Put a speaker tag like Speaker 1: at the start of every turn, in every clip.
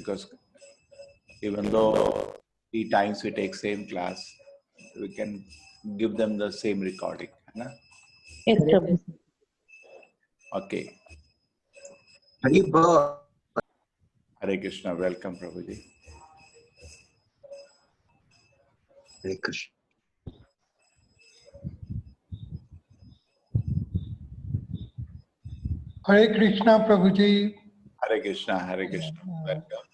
Speaker 1: because even though 3 times we take same class, we can give them the same recording. है ना?
Speaker 2: Yes, Prabhu.
Speaker 1: Okay.
Speaker 3: Hare
Speaker 1: Hare Krishna. Welcome, Prabhuji.
Speaker 3: Krishna.
Speaker 4: Hare Krishna, Prabhuji.
Speaker 1: Hare Krishna. Hare Krishna. Welcome.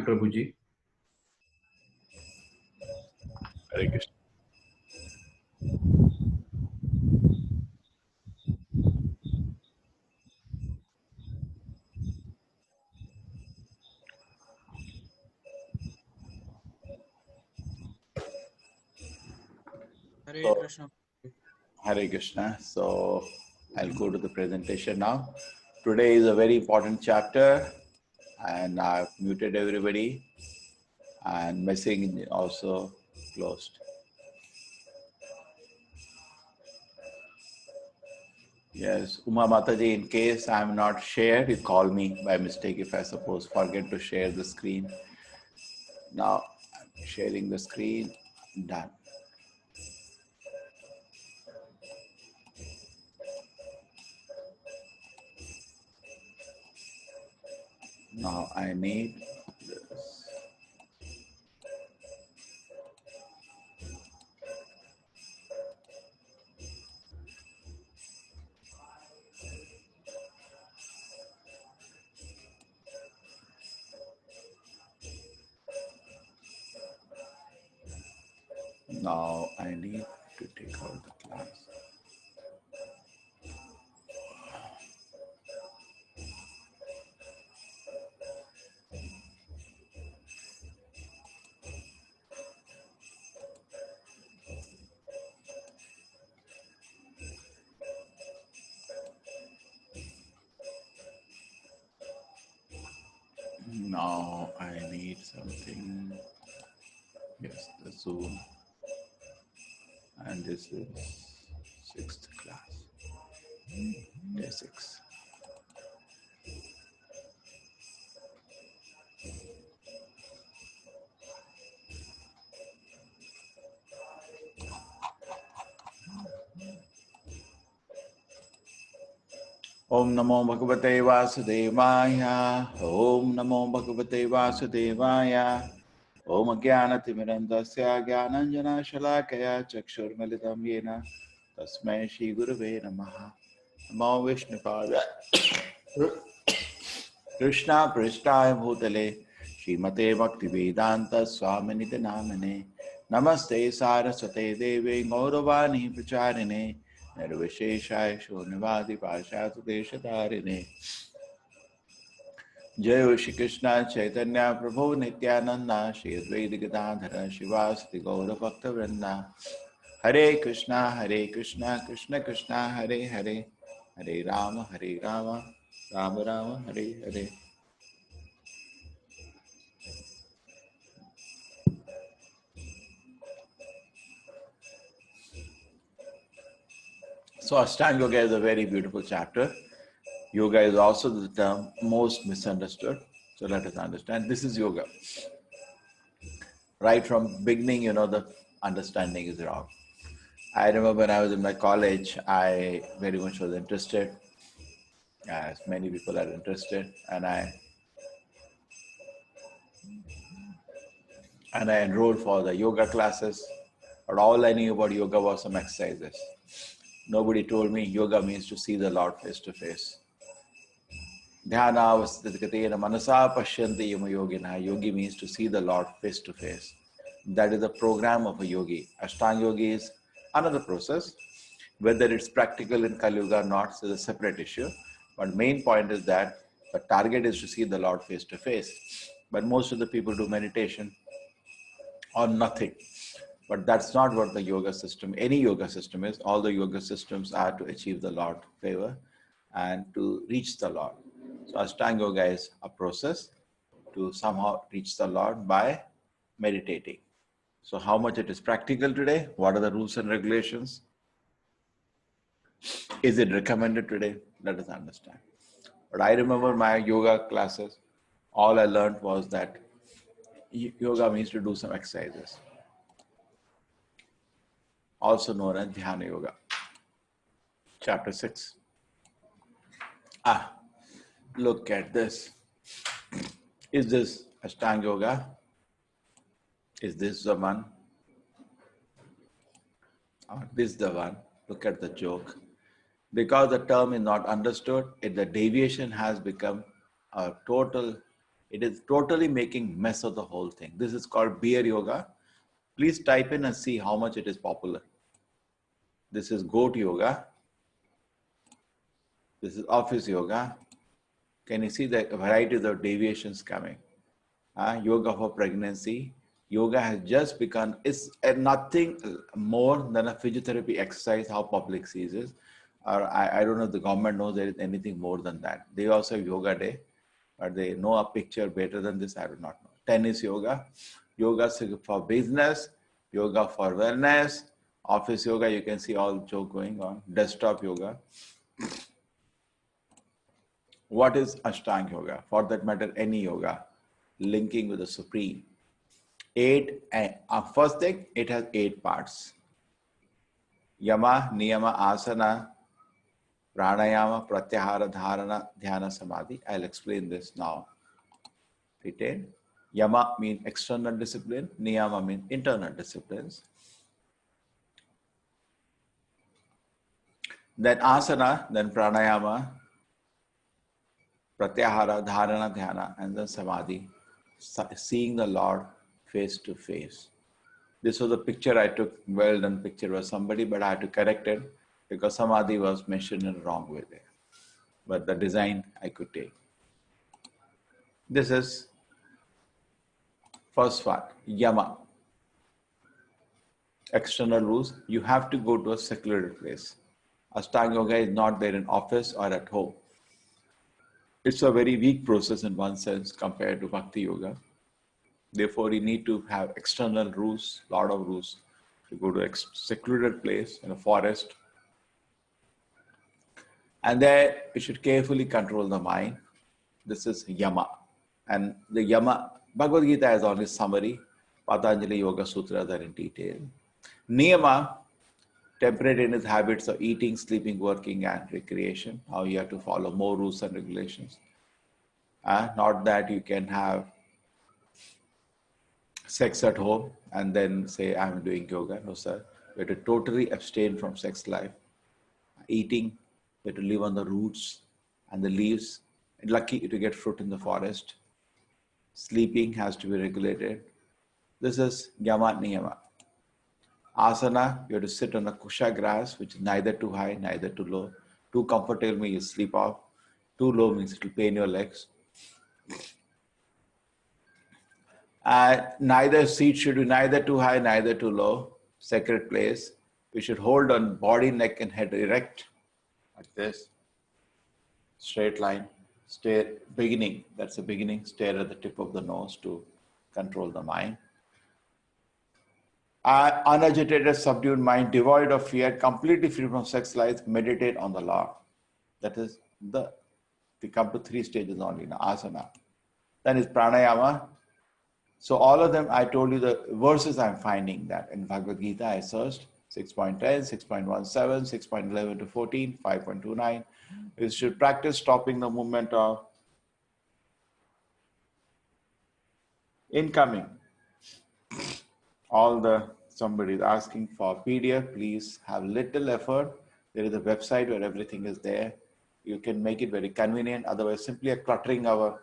Speaker 5: Prabhuji.
Speaker 1: Hare Krishna.
Speaker 6: Hare Krishna.
Speaker 1: Hare Krishna. So I'll go to the presentation now. Today is a very important chapter, and I've muted everybody, and messaging also closed. Yes, Uma Mataji, in case I'm not shared, you call me by mistake if I suppose forget to share the screen. Now I'm sharing the screen. Done. Now I need this. Now I need to take out the class. Now I need something. Yes, the Zoom. And this is 6th class. Day 6. Om Namo Bhagavate Vasudevaya. Om Namo Bhagavate Vasudevaya. Om Jnanatimirandasya Jnananjana Shalakaya Chakshurmilitam Yena Tasmai Shri Gurave Namaha. Namo Vishnupada Krishna Prishtaya Bhutale Srimate Bhaktivedanta Swaminiti Namane Namaste Saraswate Devi Gauravani Pracharine Nirvisheshaya Shunivadi Pashatu Deshatarine Jai Shri Krishna Chaitanya Prabhu Nityananda Shri Advaita Gadadhara Shivasati Gaura Bhakta Vrinda Hare Krishna Krishna Krishna Hare Hare Hare Rama Rama Rama Hare Hare. So Ashtanga Yoga is a very beautiful chapter. Yoga is also the term most misunderstood. So let us understand. This is yoga. Right from beginning, the understanding is wrong. I remember when I was in my college, I very much was interested, as many people are interested, and I enrolled for the yoga classes. But all I knew about yoga was some exercises. Nobody told me yoga means to see the Lord face to face. Dhyana vasthitgatena manasa pashyanti yama yogina. Yogi means to see the Lord face to face. That is the program of a yogi. Ashtanga Yoga is another process. Whether it's practical in Kali Yuga or not is a separate issue. But main point is that the target is to see the Lord face to face. But most of the people do meditation or nothing. But that's not what the yoga system, any yoga system is. All the yoga systems are to achieve the Lord favor and to reach the Lord. So Ashtanga Yoga is a process to somehow reach the Lord by meditating. So how much it is practical today? What are the rules and regulations? Is it recommended today? Let us understand. But I remember my yoga classes, all I learned was that yoga means to do some exercises, also known as Dhyana Yoga. Chapter 6. Look at this. Is this Ashtanga Yoga? Is this the one? Or this the one? Look at the joke. Because the term is not understood, the deviation has become a total, it is totally making mess of the whole thing. This is called beer yoga. Please type in and see how much it is popular. This is goat yoga. This is office yoga. Can you see the varieties of deviations coming? Yoga for pregnancy. Yoga has just become, it's nothing more than a physiotherapy exercise, how public sees it. Or I don't know if the government knows there is anything more than that. They also have yoga day, but they know a picture better than this, I do not know. Tennis yoga, yoga for business, yoga for wellness, office yoga, you can see all joke going on, desktop yoga. What is Ashtanga yoga? For that matter, any yoga, linking with the Supreme. First thing, it has 8 parts. Yama, Niyama, Asana, Pranayama, Pratyahara, Dharana, Dhyana, Samadhi. I'll explain this now. Detail. Yama means external discipline. Niyama means internal disciplines. Then Asana, then Pranayama, Pratyahara, Dharana, Dhyana, and then Samadhi. Seeing the Lord face to face. This was a picture I took, well done picture was somebody, but I had to correct it because Samadhi was mentioned in the wrong way there. But the design I could take. This is first part, Yama. External rules, you have to go to a secluded place. Ashtanga Yoga is not there in office or at home. It's a very weak process in one sense compared to Bhakti Yoga. Therefore, you need to have external rules, lot of rules. You go to a secluded place in a forest. And there you should carefully control the mind. This is Yama. And the Yama, Bhagavad Gita has only summary. Patanjali Yoga Sutras are in detail. Niyama, temperate in his habits of eating, sleeping, working, and recreation. How you have to follow more rules and regulations. Not that you can have sex at home and then say, I'm doing yoga. No, sir. You have to totally abstain from sex life. Eating, you have to live on the roots and the leaves. And lucky to get fruit in the forest. Sleeping has to be regulated. This is Yama Niyama. Asana, you have to sit on a kusha grass, which is neither too high, neither too low. Too comfortable means you sleep off. Too low means it will pain your legs. Neither seat should be neither too high, neither too low. Sacred place. We should hold on body, neck, and head erect, like this. Straight line. Stare. Beginning. That's the beginning. Stare at the tip of the nose to control the mind. Unagitated, subdued mind, devoid of fear, completely free from sex life. Meditate on the Lord. That is we come to 3 stages only now. Asana. Then is pranayama. So all of them, I told you the verses I'm finding that in Bhagavad Gita, I searched 6.10, 6.17, 6.11 to 14, 5.29. You should practice stopping the movement of incoming. Somebody is asking for PDF, please have little effort. There is a website where everything is there. You can make it very convenient. Otherwise, simply cluttering our,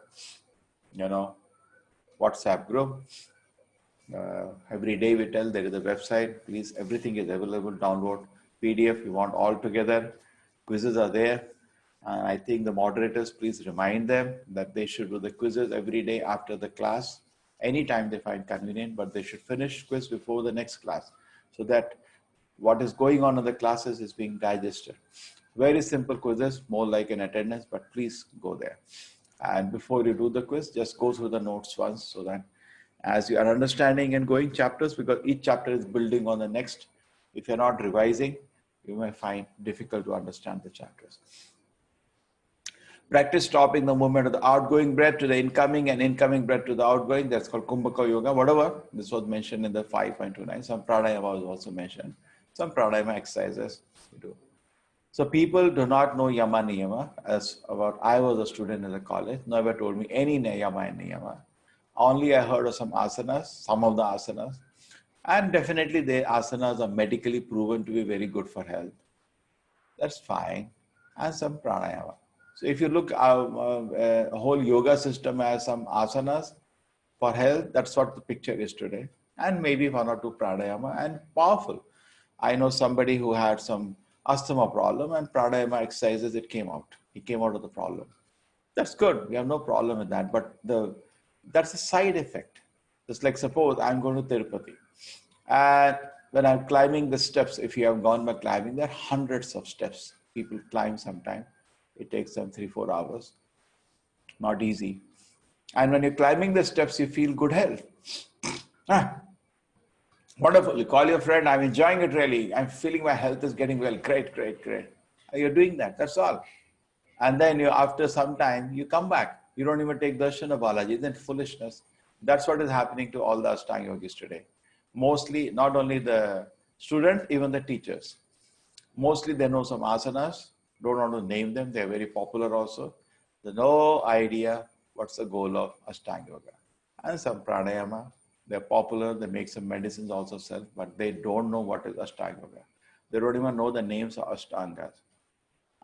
Speaker 1: WhatsApp group. Every day we tell there is a website. Please, everything is available. Download PDF. You want all together. Quizzes are there. And I think the moderators, please remind them that they should do the quizzes every day after the class. Anytime they find convenient, but they should finish quiz before the next class so that what is going on in the classes is being digested. Very simple quizzes, more like an attendance, but please go there. And before you do the quiz, just go through the notes once so that as you are understanding and going chapters, because each chapter is building on the next. If you're not revising, you may find difficult to understand the chakras. Practice stopping the movement of the outgoing breath to the incoming and incoming breath to the outgoing. That's called Kumbhaka Yoga. Whatever. This was mentioned in the 5.29. Some pranayama was also mentioned. Some pranayama exercises you do. So people do not know Yama Niyama. I was a student in the college. Never told me any Yama and Niyama. Only I heard of some asanas, some of the asanas. And definitely the asanas are medically proven to be very good for health. That's fine. And some pranayama. So if you look a whole yoga system as some asanas for health, that's what the picture is today. And maybe one or two pranayama and powerful. I know somebody who had some asthma problem and pranayama exercises, it came out. He came out of the problem. That's good. We have no problem with that. But that's a side effect. Just like suppose I'm going to Tirupati. And when I'm climbing the steps, if you have gone by climbing, there are hundreds of steps. People climb sometime. It takes them 3-4 hours. Not easy. And when you're climbing the steps, you feel good health. Wonderful. You call your friend, I'm enjoying it really. I'm feeling my health is getting well. Great, great, great. You're doing that. That's all. And then after some time, you come back. You don't even take darshan of Balaji. Then foolishness. That's what is happening to all the Ashtanga yogis today. Mostly, not only the students, even the teachers. Mostly they know some asanas. Don't want to name them. They're very popular also. They have no idea what's the goal of Ashtanga yoga. And some pranayama. They're popular. They make some medicines also sell, but they don't know what is Ashtanga yoga. They don't even know the names of Ashtangas.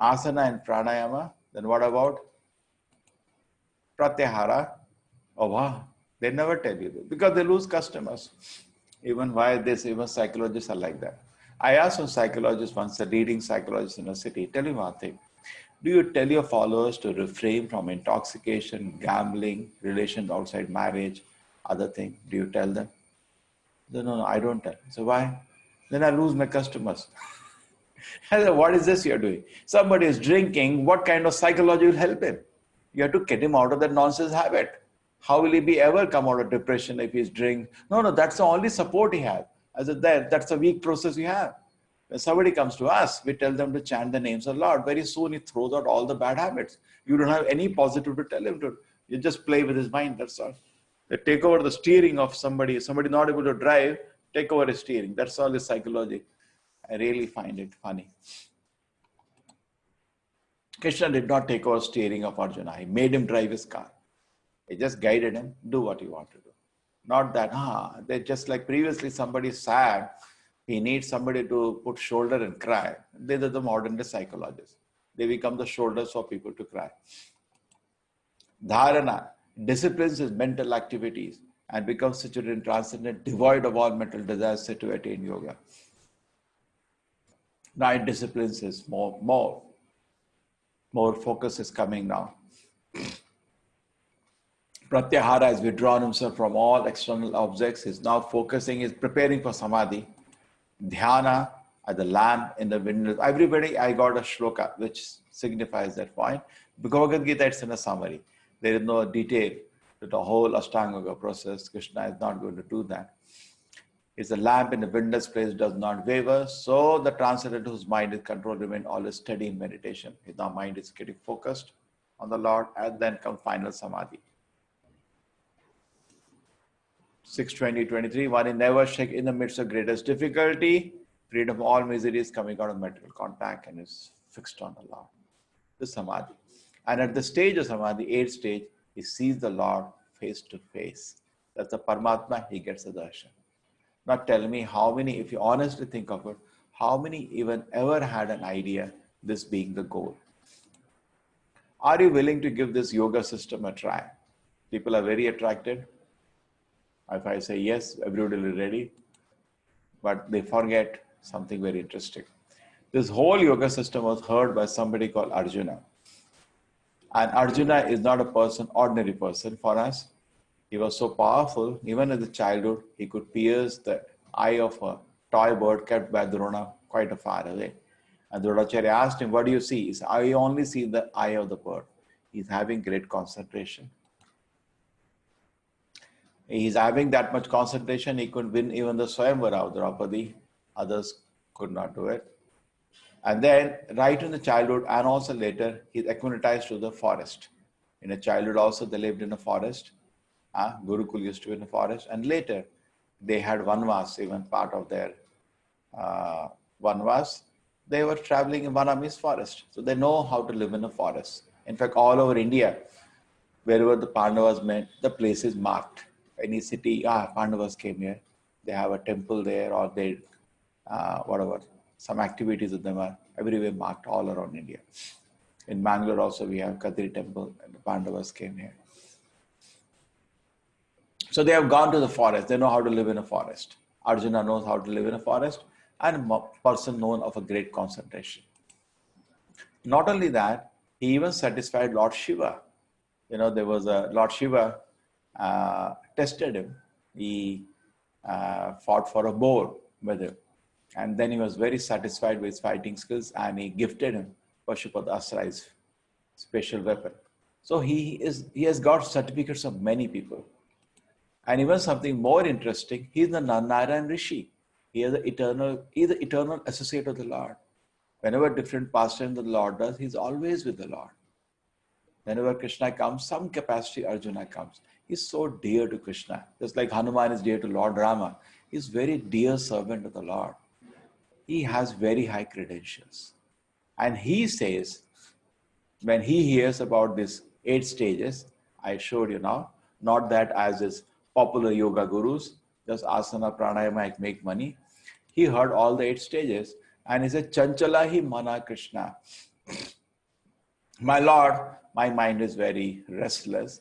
Speaker 1: Asana and pranayama. Then what about pratyahara? Oh wow. They never tell you this because they lose customers. Even psychologists are like that. I asked one psychologist once, a leading psychologist in a city, tell me one thing. Do you tell your followers to refrain from intoxication, gambling, relations outside marriage, other thing? Do you tell them? No, I don't tell. So why? Then I lose my customers. I said, what is this you're doing? Somebody is drinking, what kind of psychology will help him? You have to get him out of that nonsense habit. How will he be ever come out of depression if he's drink? No, that's the only support he has. I said, that's a weak process we have. When somebody comes to us, we tell them to chant the names of Lord. Very soon he throws out all the bad habits. You don't have any positive to tell him to. You just play with his mind, that's all. They take over the steering of somebody not able to drive, take over his steering. That's all his psychology. I really find it funny. Krishna did not take over steering of Arjuna. He made him drive his car. He just guided him, do what you want to do. Not that, they just like previously somebody is sad, he needs somebody to put shoulder and cry. These are the modern day psychologists. They become the shoulders for people to cry. Dharana disciplines his mental activities and becomes situated in transcendent, devoid of all mental desires set to attain yoga. Now it disciplines his more focus is coming now. Pratyahara has withdrawn himself from all external objects. He's now focusing, he's preparing for samadhi. Dhyana at the lamp in the window. Everybody, I got a shloka which signifies that point. Bhagavad Gita, it's in a summary. There is no detail to the whole Ashtanga Yoga process. Krishna is not going to do that. It's a lamp in the windless place does not waver. So the transcendental whose mind is controlled remain always steady in meditation. His now mind is getting focused on the Lord, and then comes final samadhi. 6:20:23. One is never shake in the midst of greatest difficulty. Freedom of all misery is coming out of material contact and is fixed on the Lord. This samadhi. And at the stage of samadhi, 8th stage, he sees the Lord face to face. That's the Paramatma, he gets the darshan. Now tell me how many, if you honestly think of it, how many even ever had an idea this being the goal? Are you willing to give this yoga system a try? People are very attracted. If I say yes, everybody will be ready. But they forget something very interesting. This whole yoga system was heard by somebody called Arjuna. And Arjuna is not a person, ordinary person for us. He was so powerful, even as a childhood, he could pierce the eye of a toy bird kept by Drona quite a far away. And Dronacharya asked him, what do you see? He said, I only see the eye of the bird. He's having great concentration. He's having that much concentration, he could win even the Swayamvara of Draupadi. Others could not do it. And then right in the childhood and also later, he's acclimatized to the forest. In a childhood also, they lived in a forest. Gurukul used to be in the forest. And later, they had Vanvas, even part of their Vanvas. They were traveling in Vanamis forest. So they know how to live in a forest. In fact, all over India, wherever the Pandavas met, the place is marked. Any city, Pandavas came here. They have a temple there, or they, whatever, some activities of them are everywhere marked all around India. In Bangalore also we have Kadri temple, and the Pandavas came here. So they have gone to the forest. They know how to live in a forest. Arjuna knows how to live in a forest, and a person known of a great concentration. Not only that, he even satisfied Lord Shiva. There was a Lord Shiva tested him. He fought for a boar with him. And then he was very satisfied with his fighting skills, and he gifted him Pashupata Astra, his special weapon. So he has got certificates of many people. And even something more interesting, he is the Narayan Rishi. He is the eternal associate of the Lord. Whenever different pastimes the Lord does, he's always with the Lord. Whenever Krishna comes, some capacity Arjuna comes. He's so dear to Krishna. Just like Hanuman is dear to Lord Rama. He's very dear servant of the Lord. He has very high credentials. And he says, when he hears about these 8 stages, I showed you now, not that as is popular yoga gurus, just asana, pranayama, I make money. He heard all the 8 stages and he said, Chanchala hi mana Krishna. My Lord, my mind is very restless.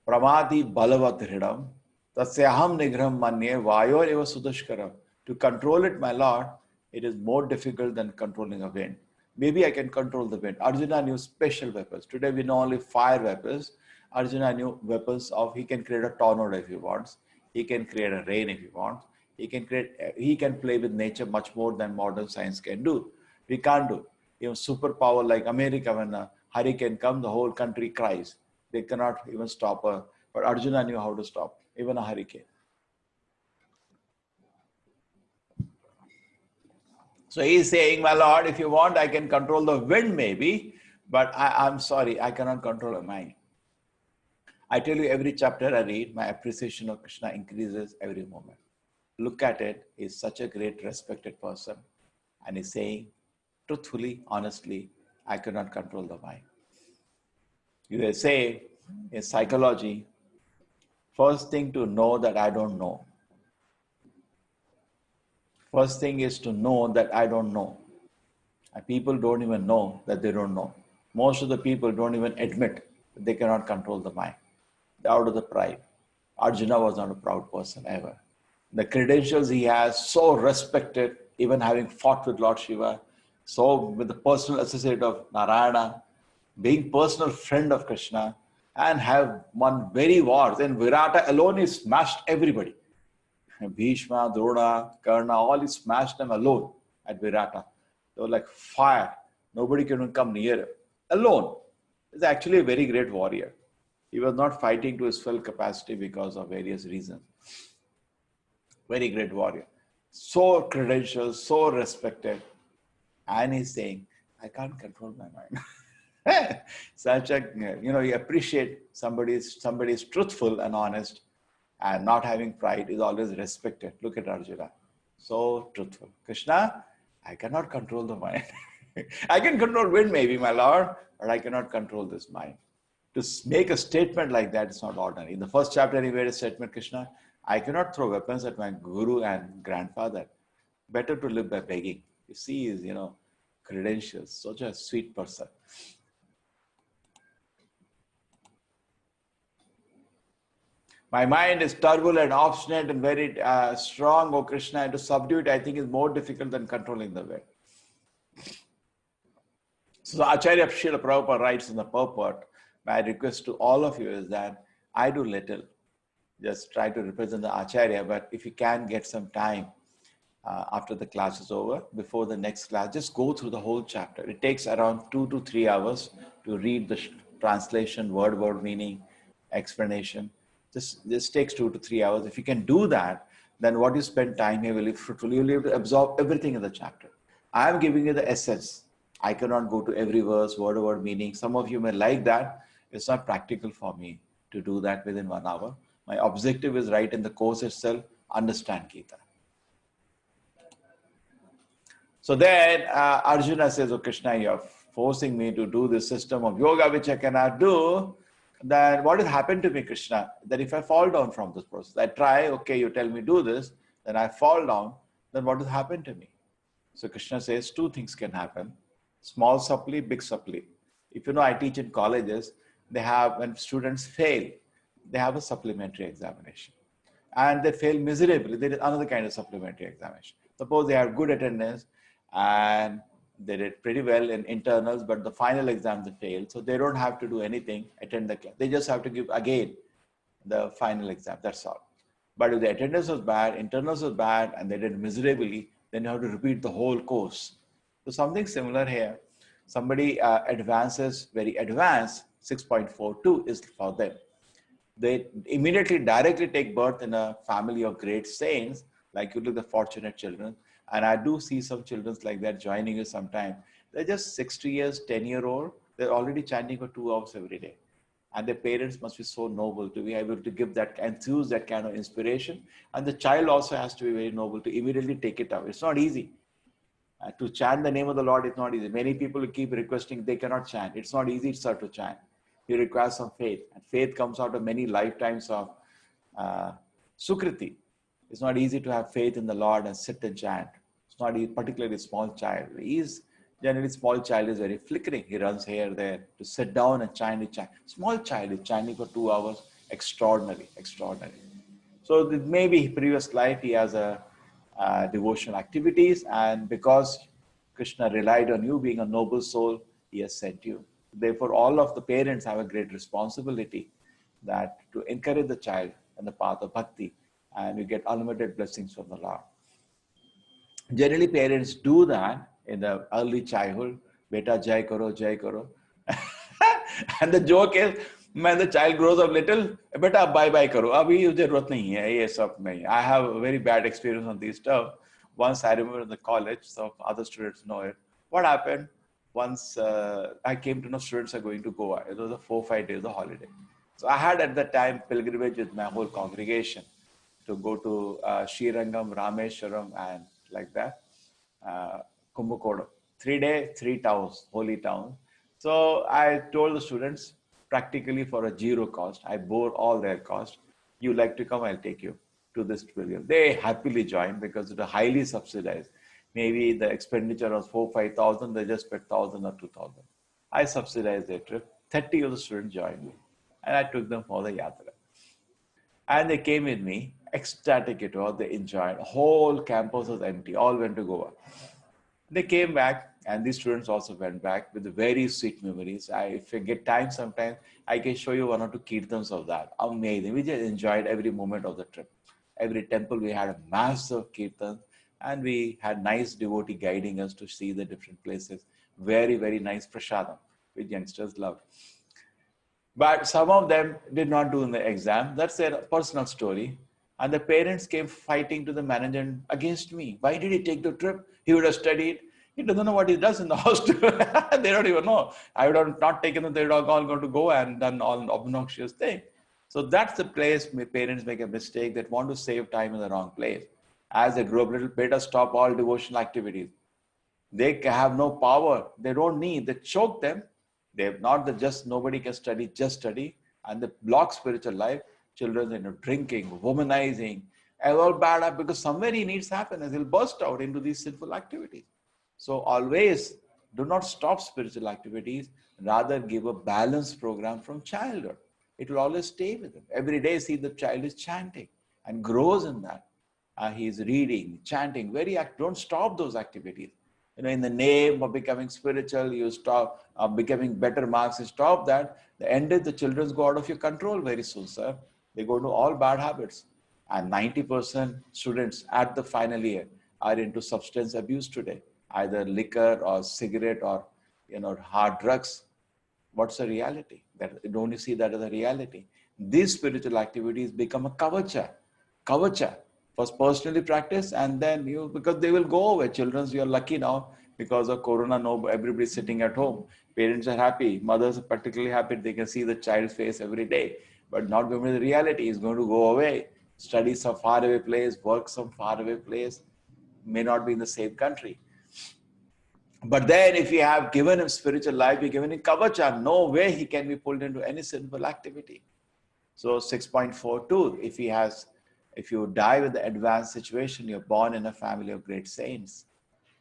Speaker 1: Pramati balavat hridam, tasyaham nigram manye vayor eva sudushkaram. To control it, my Lord, it is more difficult than controlling a wind. Maybe I can control the wind. Arjuna knew special weapons. Today we know only fire weapons. Arjuna knew weapons of, he can create a tornado if he wants. He can create a rain if he wants. He can play with nature much more than modern science can do. We can't do. Superpower like America, when a hurricane comes, the whole country cries. They cannot even stop her. But Arjuna knew how to stop even a hurricane. So he's saying, my Lord, if you want, I can control the wind maybe, but I'm sorry, I cannot control a mind. I tell you, every chapter I read, my appreciation of Krishna increases every moment. Look at it, he's such a great respected person. And he's saying, truthfully, honestly, I cannot control the mind. You say, in psychology, first thing to know that I don't know. First thing is to know that I don't know. And people don't even know that they don't know. Most of the people don't even admit that they cannot control the mind. They're out of the pride. Arjuna was not a proud person ever. The credentials he has, so respected, even having fought with Lord Shiva, so with the personal associate of Narayana, being personal friend of Krishna, and have won very wars. And Virata alone, he smashed everybody. Bhishma, Drona, Karna, all he smashed them alone at Virata. They were like fire. Nobody can even come near him. Alone. He's actually a very great warrior. He was not fighting to his full capacity because of various reasons. Very great warrior. So credentialed, so respected. And he's saying, I can't control my mind. Such a, you appreciate somebody's truthful and honest. And not having pride is always respected. Look at Arjuna. So truthful. Krishna, I cannot control the mind. I can control wind maybe, my Lord, but I cannot control this mind. To make a statement like that is not ordinary. In the first chapter, he made a statement, Krishna, I cannot throw weapons at my guru and grandfather. Better to live by begging. You see his, credentials. Such a sweet person. My mind is turbulent, obstinate, and very strong, O Krishna, and to subdue it, I think, is more difficult than controlling the wind. So Acharya Srila Prabhupada writes in the purport, my request to all of you is that I do little, just try to represent the Acharya, but if you can get some time after the class is over, before the next class, just go through the whole chapter. It takes around 2 to 3 hours to read the translation, word meaning, explanation. This takes 2 to 3 hours. If you can do that, then what you spend time here will be fruitful. You'll be able to absorb everything in the chapter. I am giving you the essence. I cannot go to every verse, word to word meaning. Some of you may like that. It's not practical for me to do that within 1 hour. My objective is right in the course itself, understand Gita. So then Arjuna says, oh Krishna, you're forcing me to do this system of yoga, which I cannot do. Then what has happened to me, Krishna? That if I fall down from this process, I try, okay, you tell me do this, then I fall down, then what has happened to me? So Krishna says two things can happen. Small supply, big supply. If you know, I teach in colleges, they have, when students fail, they have a supplementary examination. And they fail miserably, there is another kind of supplementary examination. Suppose they have good attendance and they did pretty well in internals, but the final exam they failed. So they don't have to do anything, attend the class. They just have to give again the final exam, that's all. But if the attendance was bad, internals was bad, and they did miserably, then you have to repeat the whole course. So something similar here. Somebody advances very advanced, 6.42 is for them. They immediately directly take birth in a family of great saints, like you look the fortunate children. And I do see some children like that joining you sometime. They're just 60 years, 10-year-old. They're already chanting for 2 hours every day. And their parents must be so noble to be able to give that, enthuse that kind of inspiration. And the child also has to be very noble to immediately take it up. It's not easy. To chant the name of the Lord is not easy. Many people keep requesting they cannot chant. It's not easy, sir, to chant. You require some faith. And faith comes out of many lifetimes of Sukriti. It's not easy to have faith in the Lord and sit and chant. It's not easy, particularly a small child. Generally, small child is very flickering. He runs here, there. To sit down and chant. Small child is chanting for 2 hours. Extraordinary, extraordinary. So maybe previous life he has a devotional activities, and because Krishna relied on you being a noble soul, he has sent you. Therefore, all of the parents have a great responsibility that to encourage the child in the path of bhakti, and you get unlimited blessings from the Lord. Generally, parents do that in the early childhood. Beta jai karo, jai karo. And the joke is, when the child grows up little, beta bye bye karo. Abhi zarurat nahi hai, ye sab nahi. I have a very bad experience on these stuff. Once I remember in the college, so other students know it. What happened? Once I came to know students are going to Goa. It was a 4-5 days of holiday. So I had at that time pilgrimage with my whole congregation to go to Srirangam, Rameshwaram, and like that. Kumbakonam. 3 days, 3 towns, holy towns. So I told the students, practically for a zero cost, I bore all their cost. You like to come, I'll take you to this pilgrim. They happily joined because it was highly subsidized. Maybe the expenditure was 4,000-5,000, they just spent 1,000 or 2,000. I subsidized their trip. 30 of the students joined me, and I took them for the yatra. And they came with me, ecstatic it was, they enjoyed. Whole campus was empty, all went to Goa. They came back, and these students also went back with very sweet memories. If I get time sometime, I can show you 1 or 2 kirtans of that. Amazing. We just enjoyed every moment of the trip. Every temple, we had a massive kirtan, and we had nice devotee guiding us to see the different places. Very, very nice prasadam, which youngsters loved. But some of them did not do in the exam. That's their personal story. And the parents came fighting to the manager against me. Why did he take the trip? He would have studied. He doesn't know what he does in the hostel. They don't even know. I would have not taken them. They would have all gone to go and done all obnoxious thing. So that's the place my parents make a mistake that want to save time in the wrong place. As they grow up a little, better stop all devotional activities. They have no power. They don't need. They choke them. They're not the just nobody can study, just study. And they block spiritual life. Children, drinking, womanizing, and all bad because somewhere he needs happiness. He'll burst out into these sinful activities. So always do not stop spiritual activities. Rather give a balanced program from childhood. It will always stay with him. Every day see the child is chanting and grows in that. He is reading, chanting, don't stop those activities. In the name of becoming spiritual, you stop becoming better marks, you stop that. The end is the children go out of your control very soon, sir. They go to all bad habits. And 90% students at the final year are into substance abuse today, either liquor or cigarette or hard drugs. What's the reality? Don't you see that as a reality? These spiritual activities become a kavacha. First personally practice, and then because they will go away. Children, you're lucky now. Because of Corona, no, everybody's sitting at home. Parents are happy. Mothers are particularly happy. They can see the child's face every day. But not going to be the reality. It's going to go away. Study some faraway place, work some faraway place, may not be in the same country. But then if you have given him spiritual life, you've given him kavacha, no way he can be pulled into any sinful activity. So 6.42, if you die with the advanced situation, you're born in a family of great saints.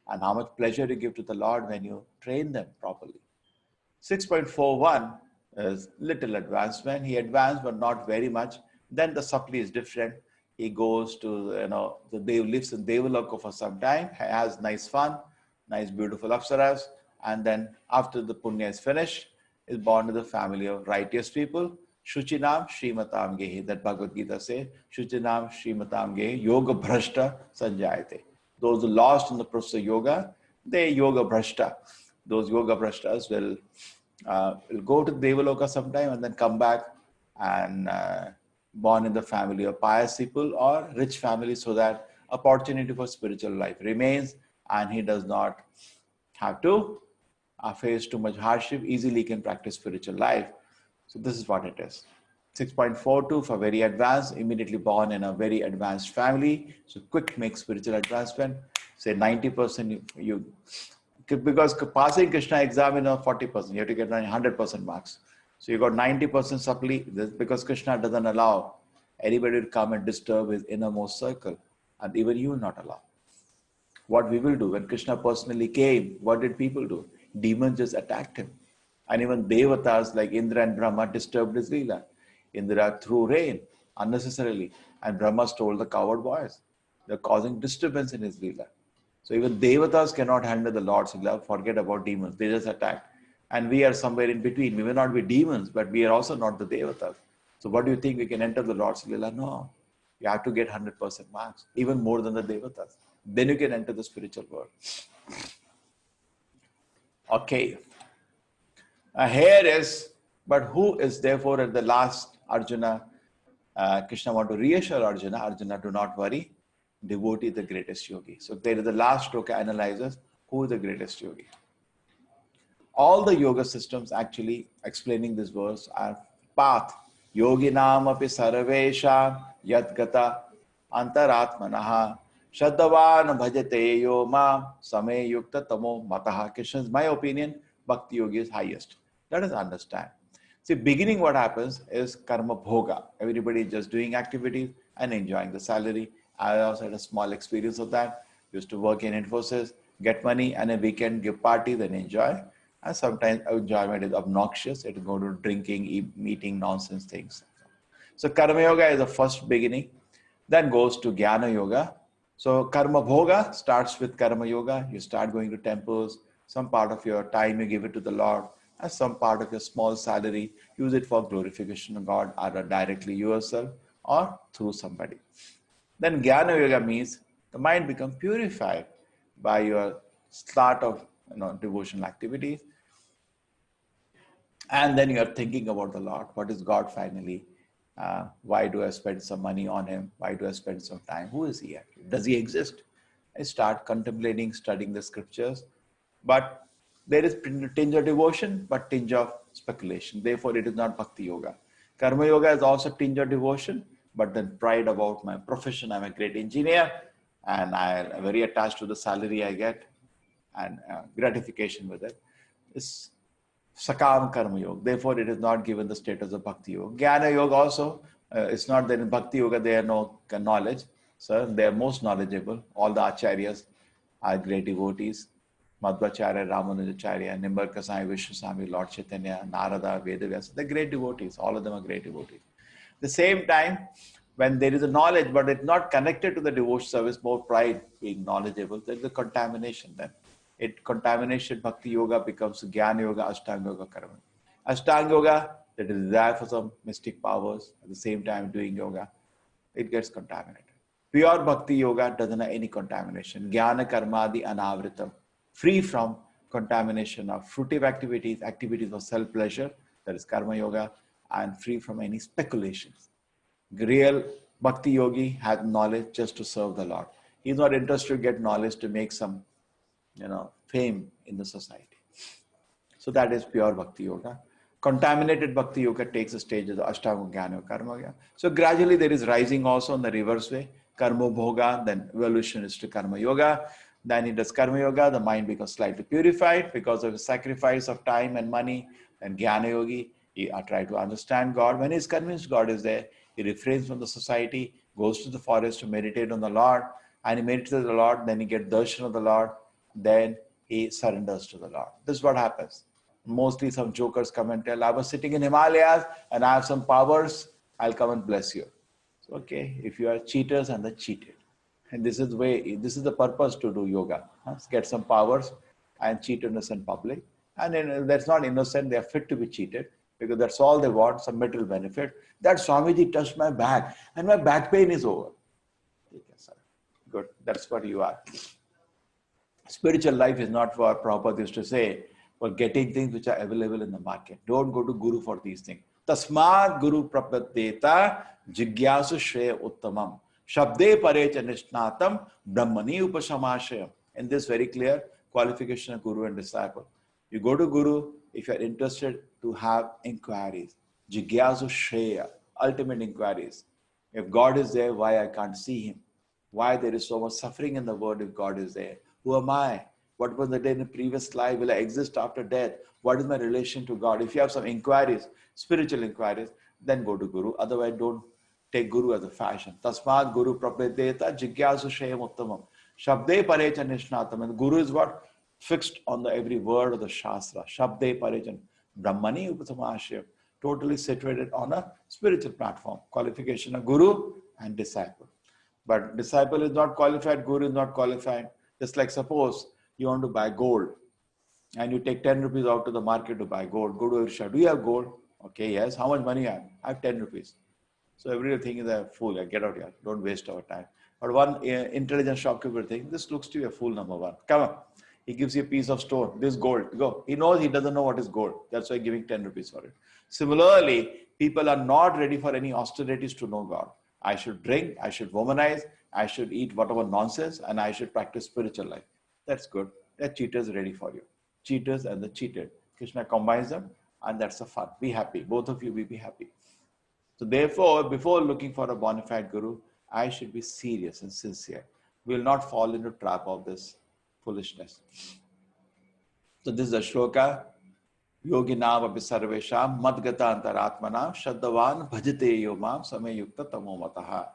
Speaker 1: And how much pleasure you give to the Lord when you train them properly. 6.41 is little advancement. He advanced, but not very much. Then the supply is different. He goes to, lives in Devaloka for some time, has nice fun, nice beautiful apsaras, and then after the punya is finished, is born to the family of righteous people. Shuchinam Srimatam Gehi, that Bhagavad Gita says, Shuchinam Srimatam Gehi, Yoga Bhrashta Sanjayate. Those who lost in the process of yoga, they yoga bhrashta. Those yoga bhrashtas will go to Devaloka sometime and then come back and born in the family of pious people or rich family, so that opportunity for spiritual life remains and he does not have to face too much hardship, easily can practice spiritual life. So this is what it is. 6.42 for very advanced, immediately born in a very advanced family. So quick makes spiritual advancement. Say 90% because passing Krishna exam in 40%, you have to get 100% marks. So you got 90% supply. This because Krishna doesn't allow anybody to come and disturb his innermost circle. And even you will not allow. What we will do, when Krishna personally came, what did people do? Demons just attacked him. And even Devatas like Indra and Brahma disturbed his Leela. Indra threw rain unnecessarily, and Brahma stole the coward boys. They're causing disturbance in his Leela. So even Devatas cannot handle the Lord's Leela, forget about demons. They just attack. And we are somewhere in between. We may not be demons, but we are also not the Devatas. So what do you think, we can enter the Lord's Leela? No. You have to get 100% marks, even more than the Devatas. Then you can enter the spiritual world. Okay. Here is, but who is therefore at the last Arjuna? Krishna want to reassure Arjuna, Arjuna, do not worry, devotee is the greatest yogi. So there is the last shloka analyzes who is the greatest yogi. All the yoga systems actually explaining this verse are path. Yoginam api sarvesham yadgata antaratmanaha shaddavan bhajate yo ma same yukta tamo mataha. Krishna's, my opinion, bhakti yogi is highest. Let us understand. See, beginning what happens is karma bhoga. Everybody is just doing activities and enjoying the salary. I also had a small experience of that. Used to work in Infosys, get money, and a weekend give party, then enjoy. And sometimes enjoyment is obnoxious. It will go to drinking, eating nonsense things. So karma yoga is the first beginning. Then goes to jnana yoga. So karma bhoga starts with karma yoga. You start going to temples. Some part of your time you give it to the Lord. And some part of your small salary, use it for glorification of God, either directly yourself or through somebody. Then Jnana Yoga means the mind becomes purified by your start of devotional activities. And then you are thinking about the Lord. What is God finally? Why do I spend some money on him? Why do I spend some time? Who is he actually? Does he exist? I start contemplating, studying the scriptures. But there is tinge of devotion, but tinge of speculation. Therefore, it is not Bhakti Yoga. Karma Yoga is also tinge of devotion, but then pride about my profession. I'm a great engineer and I'm very attached to the salary I get and gratification with it. It's Sakam Karma Yoga. Therefore, it is not given the status of Bhakti Yoga. Jnana Yoga also, it's not that in Bhakti Yoga they are no knowledge. So they are most knowledgeable. All the acharyas are great devotees. Madhvacharya, Ramanujacharya, Nimbarka Swami, Vishnu Swami, Lord Chaitanya, Narada, Vedavyasa, they're great devotees. All of them are great devotees. At the same time, when there is a knowledge, but it's not connected to the devotion service, more pride, being knowledgeable, there is a contamination then. Contamination, Bhakti Yoga becomes Jnana Yoga, Ashtanga Yoga, Karma. Ashtanga Yoga, that is desire for some mystic powers, at the same time doing yoga, it gets contaminated. Pure Bhakti Yoga doesn't have any contamination. Jnana Karmadi Anavritam. Free from contamination of fruitive activities, activities of self-pleasure, that is Karma Yoga, and free from any speculations. Real Bhakti Yogi has knowledge just to serve the Lord. He's not interested to get knowledge to make some fame in the society. So that is pure Bhakti Yoga. Contaminated Bhakti Yoga takes the stage of the Ashtanga Jnana Yoga, Karma Yoga. So gradually there is rising also in the reverse way. Karma Bhoga, then evolution is to Karma Yoga. Then it does Karma Yoga, the mind becomes slightly purified because of the sacrifice of time and money. Then Jnana Yogi, he try to understand God. When he's convinced God is there, he refrains from the society, goes to the forest to meditate on the Lord. And he meditates on the Lord, then he gets darshan of the Lord. Then he surrenders to the Lord. This is what happens. Mostly some jokers come and tell, I was sitting in Himalayas and I have some powers, I'll come and bless you. So, okay, if you are cheaters and the cheated. And this is the purpose to do yoga. Get some powers and cheat innocent public. And that's not innocent, they are fit to be cheated because that's all they want, some material benefit. That Swamiji touched my back and my back pain is over. Okay, sir. Good, that's what you are. Spiritual life is not for Prabhupada used to say, for getting things which are available in the market. Don't go to Guru for these things. Tasmad Guru Prapaddeta Jigyasu Shreya Uttamam. Shabde Parecha Nishnatam Brahmani Upashamashayam. And this very clear qualification of Guru and disciple. You go to Guru if you are interested to have inquiries. Jigyasu Shreya, ultimate inquiries. If God is there, why I can't see Him? Why there is so much suffering in the world if God is there? Who am I? What was the day in the previous life? Will I exist after death? What is my relation to God? If you have some inquiries, spiritual inquiries, then go to Guru. Otherwise, don't take Guru as a fashion. Tasmad Guru Prapaddeta Jigyasu Shayam Uttamam. Shabde Parecha Nishnatam. And Guru is what? Fixed on the every word of the Shastra. Shabde Parechan. Brahmani Upasamashayam. Totally situated on a spiritual platform. Qualification of Guru and disciple. But disciple is not qualified, Guru is not qualified. Just like suppose you want to buy gold and you take 10 rupees out to the market to buy gold. Go to Irsha. Do you have gold? Okay, yes. How much money you have? I have 10 rupees. So everything is a fool. Get out here. Don't waste our time. But one intelligent shopkeeper thinks, this looks to be a fool, number one. Come on. He gives you a piece of stone. This gold. Go. He knows he doesn't know what is gold. That's why giving 10 rupees for it. Similarly, people are not ready for any austerities to know God. I should drink. I should womanize. I should eat whatever nonsense. And I should practice spiritual life. That's good. That cheaters ready for you. Cheaters and the cheated. Krishna combines them and that's the fun. Be happy. Both of you will be happy. So therefore, before looking for a bona fide Guru, I should be serious and sincere. We will not fall into the trap of this foolishness. So this is a shloka. Yoginam api sarvesham madgata antaratmanam shaddavan bhajate yomam samyukta tamomataha.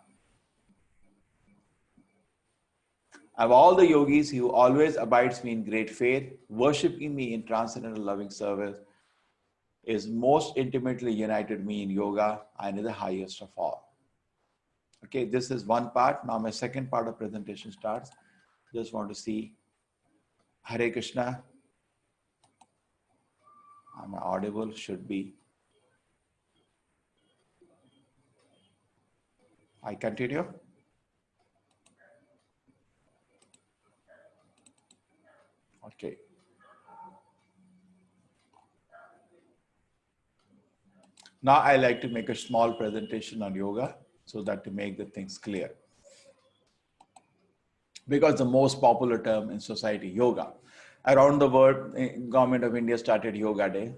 Speaker 1: Of all the yogis, he who always abides me in great faith, worshipping me in transcendental loving service, is most intimately united me in yoga and is the highest of all. Okay, this is one part. Now my second part of presentation starts. Just want to see Hare Krishna. Am I audible? Should be. I continue. Okay. Now I like to make a small presentation on yoga so that to make the things clear. Because the most popular term in society, yoga. Around the world, Government of India started Yoga Day.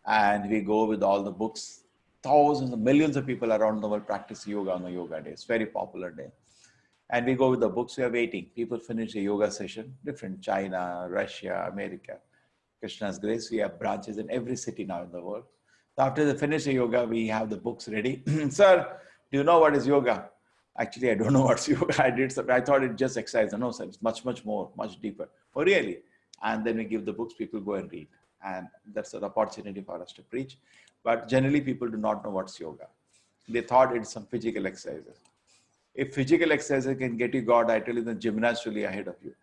Speaker 1: And we go with all the books. Thousands of millions of people around the world practice yoga on the Yoga Day. It's a very popular day. And we go with the books, we are waiting. People finish a yoga session, different, China, Russia, America. Krishna's grace, we have branches in every city now in the world. So after they finish the yoga, we have the books ready. Sir, do you know what is yoga? Actually, I don't know what's yoga. I thought it just exercise. No, sir, it's much, much more, much deeper. Oh, really? And then we give the books, people go and read. And that's an opportunity for us to preach. But generally, people do not know what's yoga. They thought it's some physical exercises. If physical exercises can get you God, I tell you, the gymnast will be ahead of you.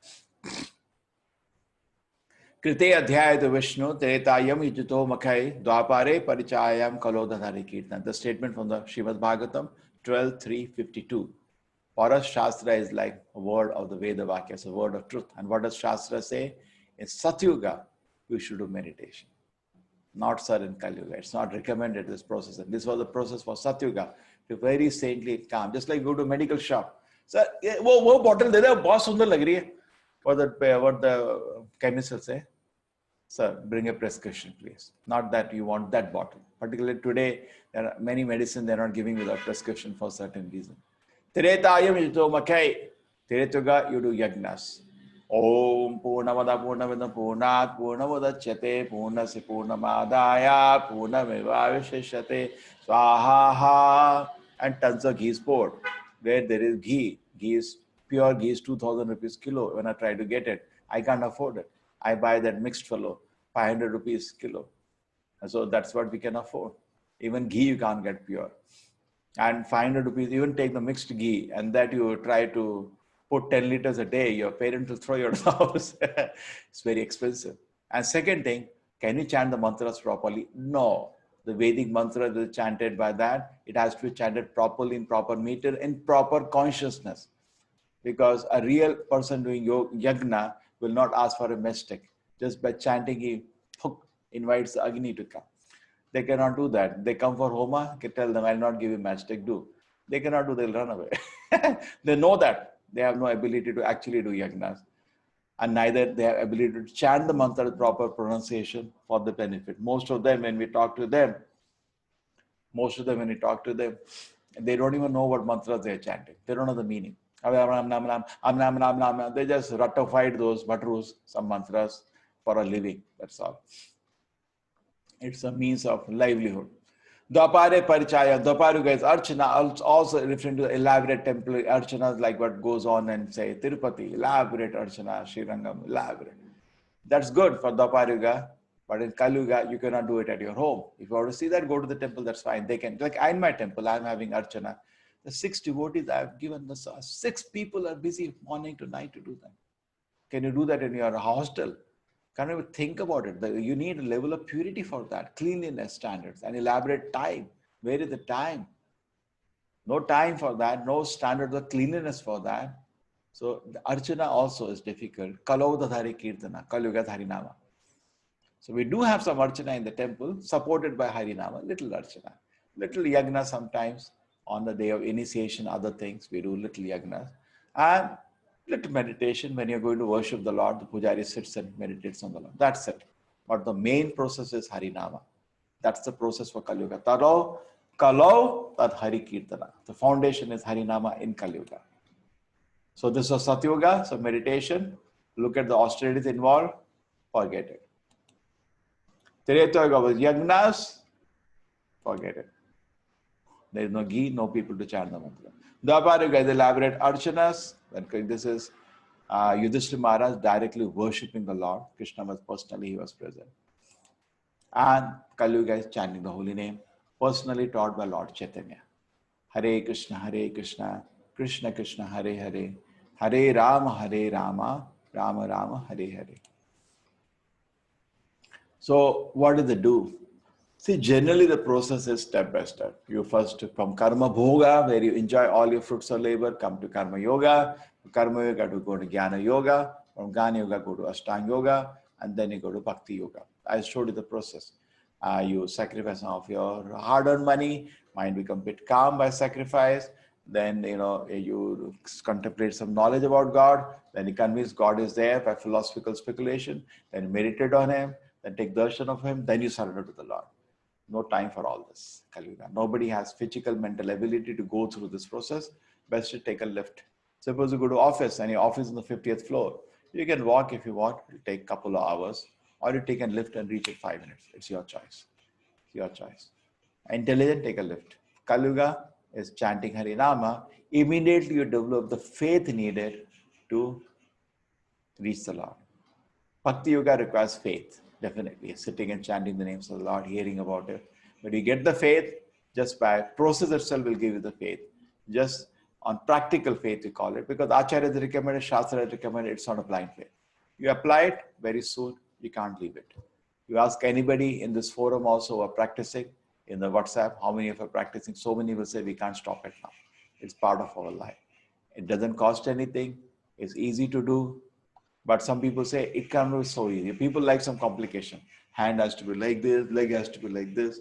Speaker 1: Krite adhyayata Vishnu, Tretayam Ijuto Makai, Dwapare Parichayam Kalodhanari Kirtan. The statement from the Srimad Bhagavatam, 12.3.52. For us, Shastra is like a word of the Veda Vakya, it's a word of truth. And what does Shastra say? In Satyuga, you should do meditation. Not sir in Kali Yuga. It's not recommended, this process. And this was the process for Satyuga. To very saintly calm. Just like go to a medical shop. Sir, वो bottle दे दे, बहुत सुंदर लग रही है. what the chemist will say? Sir, bring a prescription, please. Not that you want that bottle. Particularly today, there are many medicines they're not giving without prescription for certain reason. Tiretayam ito makai. Tiretuga, you do yagnas. Om Purnamada Purnamidam Purnat Purnamudachyate Purnasi Purnamadaya Purnamevavishishate Swaha. And tons of ghee is poured. Where there is ghee, pure ghee is 2,000 rupees kilo. When I try to get it, I can't afford it. I buy that mixed fellow, 500 rupees kilo. And so that's what we can afford. Even ghee you can't get pure. And 500 rupees, even take the mixed ghee, and that you try to put 10 liters a day, your parents will throw you out of the house. It's very expensive. And second thing, can you chant the mantras properly? No. The Vedic mantra is chanted by that. It has to be chanted properly in proper meter, in proper consciousness. Because a real person doing yagna will not ask for a mystic. Just by chanting, he invites the Agni to come. They cannot do that. They come for Homa, you can tell them, I'll not give you matchstick, do. They cannot do, they'll run away. They know that. They have no ability to actually do yagnas. And neither they have ability to chant the mantra with proper pronunciation for the benefit. Most of them, when we talk to them, they don't even know what mantras they are chanting. They don't know the meaning. They just ratified those bhatrus, some mantras for a living. That's all. It's a means of livelihood. Dwapare Parichaya, Dwaparuga is Archana, also referring to the elaborate temple Archanas, like what goes on and say Tirupati, elaborate Archana, Srirangam, elaborate. That's good for Dwaparuga, but in Kalyuga, you cannot do it at your home. If you want to see that, go to the temple, that's fine. They can, like in my temple, I'm having Archana. The 6 devotees I've given, 6 people are busy morning to night to do that. Can you do that in your hostel? Can't even think about it. You need a level of purity for that, cleanliness standards, and elaborate time. Where is the time? No time for that, no standards of cleanliness for that. So the Archana also is difficult. Kalaudadhari Kirtana, Kalyuga Harinama. So we do have some Archana in the temple, supported by Harinama, little Archana. Little Yagna sometimes on the day of initiation, other things, we do little Yagnas. And little meditation when you're going to worship the Lord, the Pujari sits and meditates on the Lord. That's it. But the main process is Harinama. That's the process for Kalyuga. Taro, Kalau, Tad Hari Kirtana. The foundation is Harinama in Kalyuga. So this was Satyuga, so meditation. Look at the austerities involved, forget it. Tireta was Yagnas, forget it. There is no ghee, no people to chant the mantra. Dwapara is elaborate archanas. This is Yudhishthira Maharaj directly worshipping the Lord. Krishna was personally, he was present. And Kalyuga is chanting the holy name, personally taught by Lord Chaitanya. Hare Krishna, Krishna Krishna, Hare Hare, Hare Rama, Rama Rama, Hare Hare. So what do they do? See, generally the process is step by step. You first from Karma Bhoga, where you enjoy all your fruits of labor, come to Karma Yoga. From Karma Yoga to go to Jnana Yoga. From Jnana Yoga go to Ashtanga Yoga, and then you go to Bhakti Yoga. I showed you the process. You sacrifice some of your hard-earned money. Mind become a bit calm by sacrifice. Then you contemplate some knowledge about God. Then you convince God is there by philosophical speculation. Then you meditate on Him. Then take darshan of Him. Then you surrender to the Lord. No time for all this, Kalyuga. Nobody has physical, mental ability to go through this process. Best to take a lift. Suppose you go to office and your office is on the 50th floor. You can walk if you want. It'll take a couple of hours. Or you take a lift and reach in 5 minutes. It's your choice. It's your choice. Intelligent, take a lift. Kalyuga is chanting Harinama. Immediately you develop the faith needed to reach the Lord. Bhakti Yoga requires faith. Definitely, sitting and chanting the names of the Lord, hearing about it. But you get the faith just by process itself will give you the faith. Just on practical faith, you call it, because Acharya has recommended, Shastra has recommended, it's not a blind faith. You apply it very soon, you can't leave it. You ask anybody in this forum also who are practicing in the WhatsApp, how many of you are practicing? So many will say we can't stop it now. It's part of our life. It doesn't cost anything. It's easy to do. But some people say it can't be so easy. People like some complication. Hand has to be like this, leg has to be like this.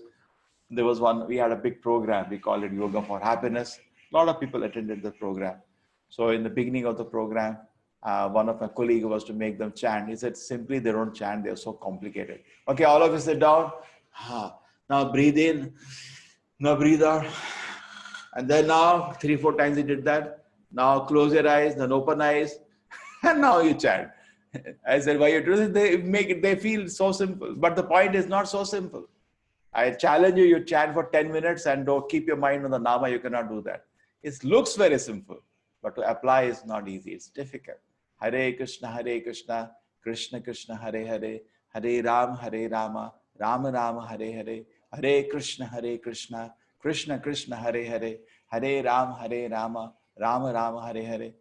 Speaker 1: There was one, we had a big program. We called it Yoga for Happiness. A lot of people attended the program. So in the beginning of the program, One of my colleagues was to make them chant. He said, simply they don't chant, they're so complicated. Okay, all of you sit down. Now breathe in, now breathe out. And then now 3-4 times he did that. Now close your eyes, then open eyes, and now you chant. I said, why you do this? They feel so simple. But the point is not so simple. I challenge you, you chant for 10 minutes and don't keep your mind on the Nama, you cannot do that. It looks very simple, but to apply is not easy, it's difficult. Hare Krishna, Krishna Krishna, Hare Hare, Hare Rama, Rama Rama, Hare Hare, Hare Krishna, Krishna Krishna, Hare Hare, Hare Rama, Rama Rama, Hare Hare.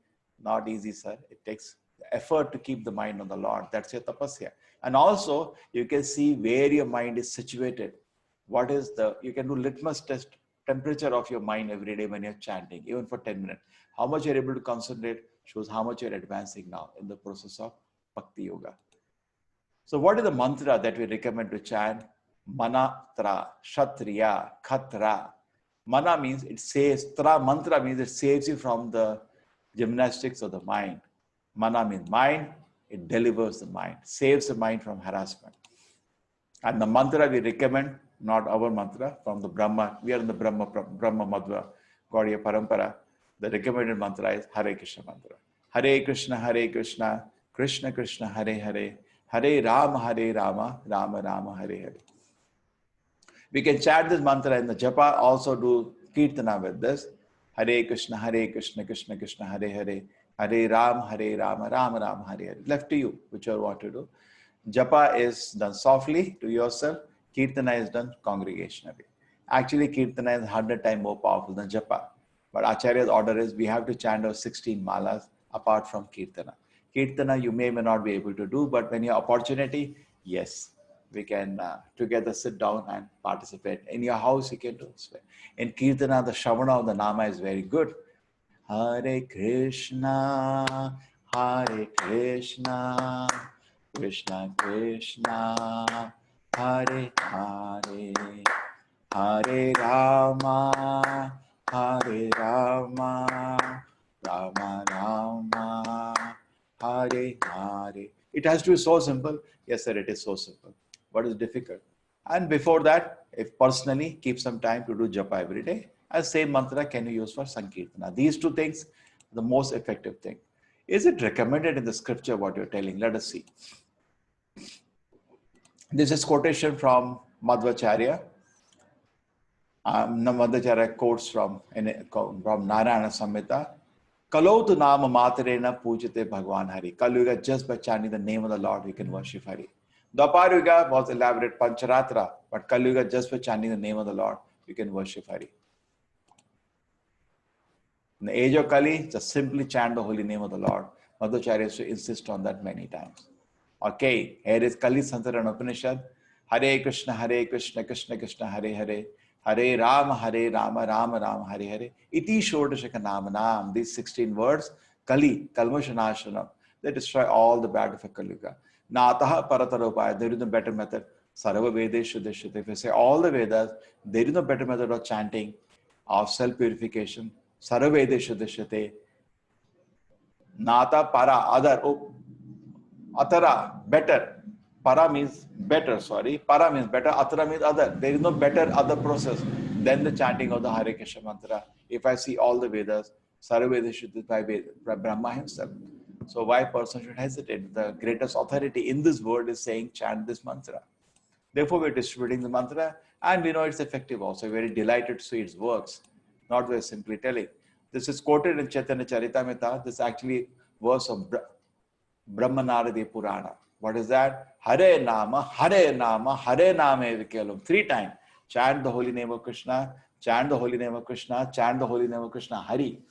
Speaker 1: Not easy, sir. It takes effort to keep the mind on the Lord. That's your tapasya. And also, you can see where your mind is situated. What is you can do litmus test temperature of your mind every day when you're chanting, even for 10 minutes. How much you're able to concentrate shows how much you're advancing now in the process of Bhakti Yoga. So what is the mantra that we recommend to chant? Manatra, Kshatriya, Khatra. Mana means it saves, mantra means it saves you from the gymnastics of the mind. Mana means mind, it delivers the mind, saves the mind from harassment. And the mantra we recommend, not our mantra, from the Brahma, we are in the Brahma Madhva, Gaudiya Parampara. The recommended mantra is Hare Krishna mantra. Hare Krishna, Krishna Krishna, Hare Hare, Hare Rama, Rama Rama, Hare Hare. We can chant this mantra in the japa, also do kirtana with this. Hare Krishna, Krishna Krishna, Hare Hare, Hare Rama, Rama Rama, Hare Hare. Left to you, whichever what to do. Japa is done softly to yourself. Kirtana is done congregationally. Actually, Kirtana is 100 times more powerful than Japa. But Acharya's order is we have to chant our 16 malas apart from Kirtana. Kirtana you may not be able to do, but when you have opportunity, yes, we can together sit down and participate. In your house, you can do this way. In Kirtana, the Shravana of the Nama is very good. Hare Krishna, Krishna Krishna, Hare Hare, Hare Rama, Rama Rama, Hare Hare. It has to be so simple. Yes, sir, it is so simple. What is difficult? And before that, if personally, keep some time to do japa every day. And same mantra can you use for Sankirtana. These two things, the most effective thing. Is it recommended in the scripture what you're telling? Let us see. This is quotation from Madhvacharya. Madhvacharya quotes from Narayana Samhita. Kalotu nama matarena pujate Bhagwan Hari. Kalyuga, just by chanting the name of the Lord, we can worship Hari. Dwapar Yuga was elaborate Pancharatra, but Kalyuga, just by chanting the name of the Lord, we can worship Hari. In the age of Kali, just simply chant the holy name of the Lord. Madhvacharya used to insist on that many times. Okay, here is Kali Sansaran Upanishad. Hare Krishna, Krishna Krishna, Hare Hare. Hare Rama, Rama Rama, Hare Hare. Iti Shodashaka Namanam. These 16 words, Kali, Kalmashanashanam, they destroy all the bad of a Kalyuga. Nataha Paratarupaya, there is no better method. Sarva Vedeshu Deshute. If you say all the Vedas, there is no better method of chanting, of self-purification. Sarva Vedeshu Deshute. Nata Para, other. Oh, Atara, better. Para means better, sorry. Para means better. Atara means other. There is no better other process than the chanting of the Hare Krishna mantra. If I see all the Vedas, Sarva Vedas should be by Brahma himself. So why person should hesitate? The greatest authority in this world is saying chant this mantra. Therefore, we're distributing the mantra and we know it's effective also. We're very delighted to see its works. Not very simply telling. This is quoted in Chaitanya Charitamrita. This is actually verse of Brahmanaradi Purana. What is that? Hare Nama, Hare Nama, Hare Nama Evikelum. 3 times. Chant the holy name of Krishna, chant the holy name of Krishna, chant the holy name of Krishna. Hari.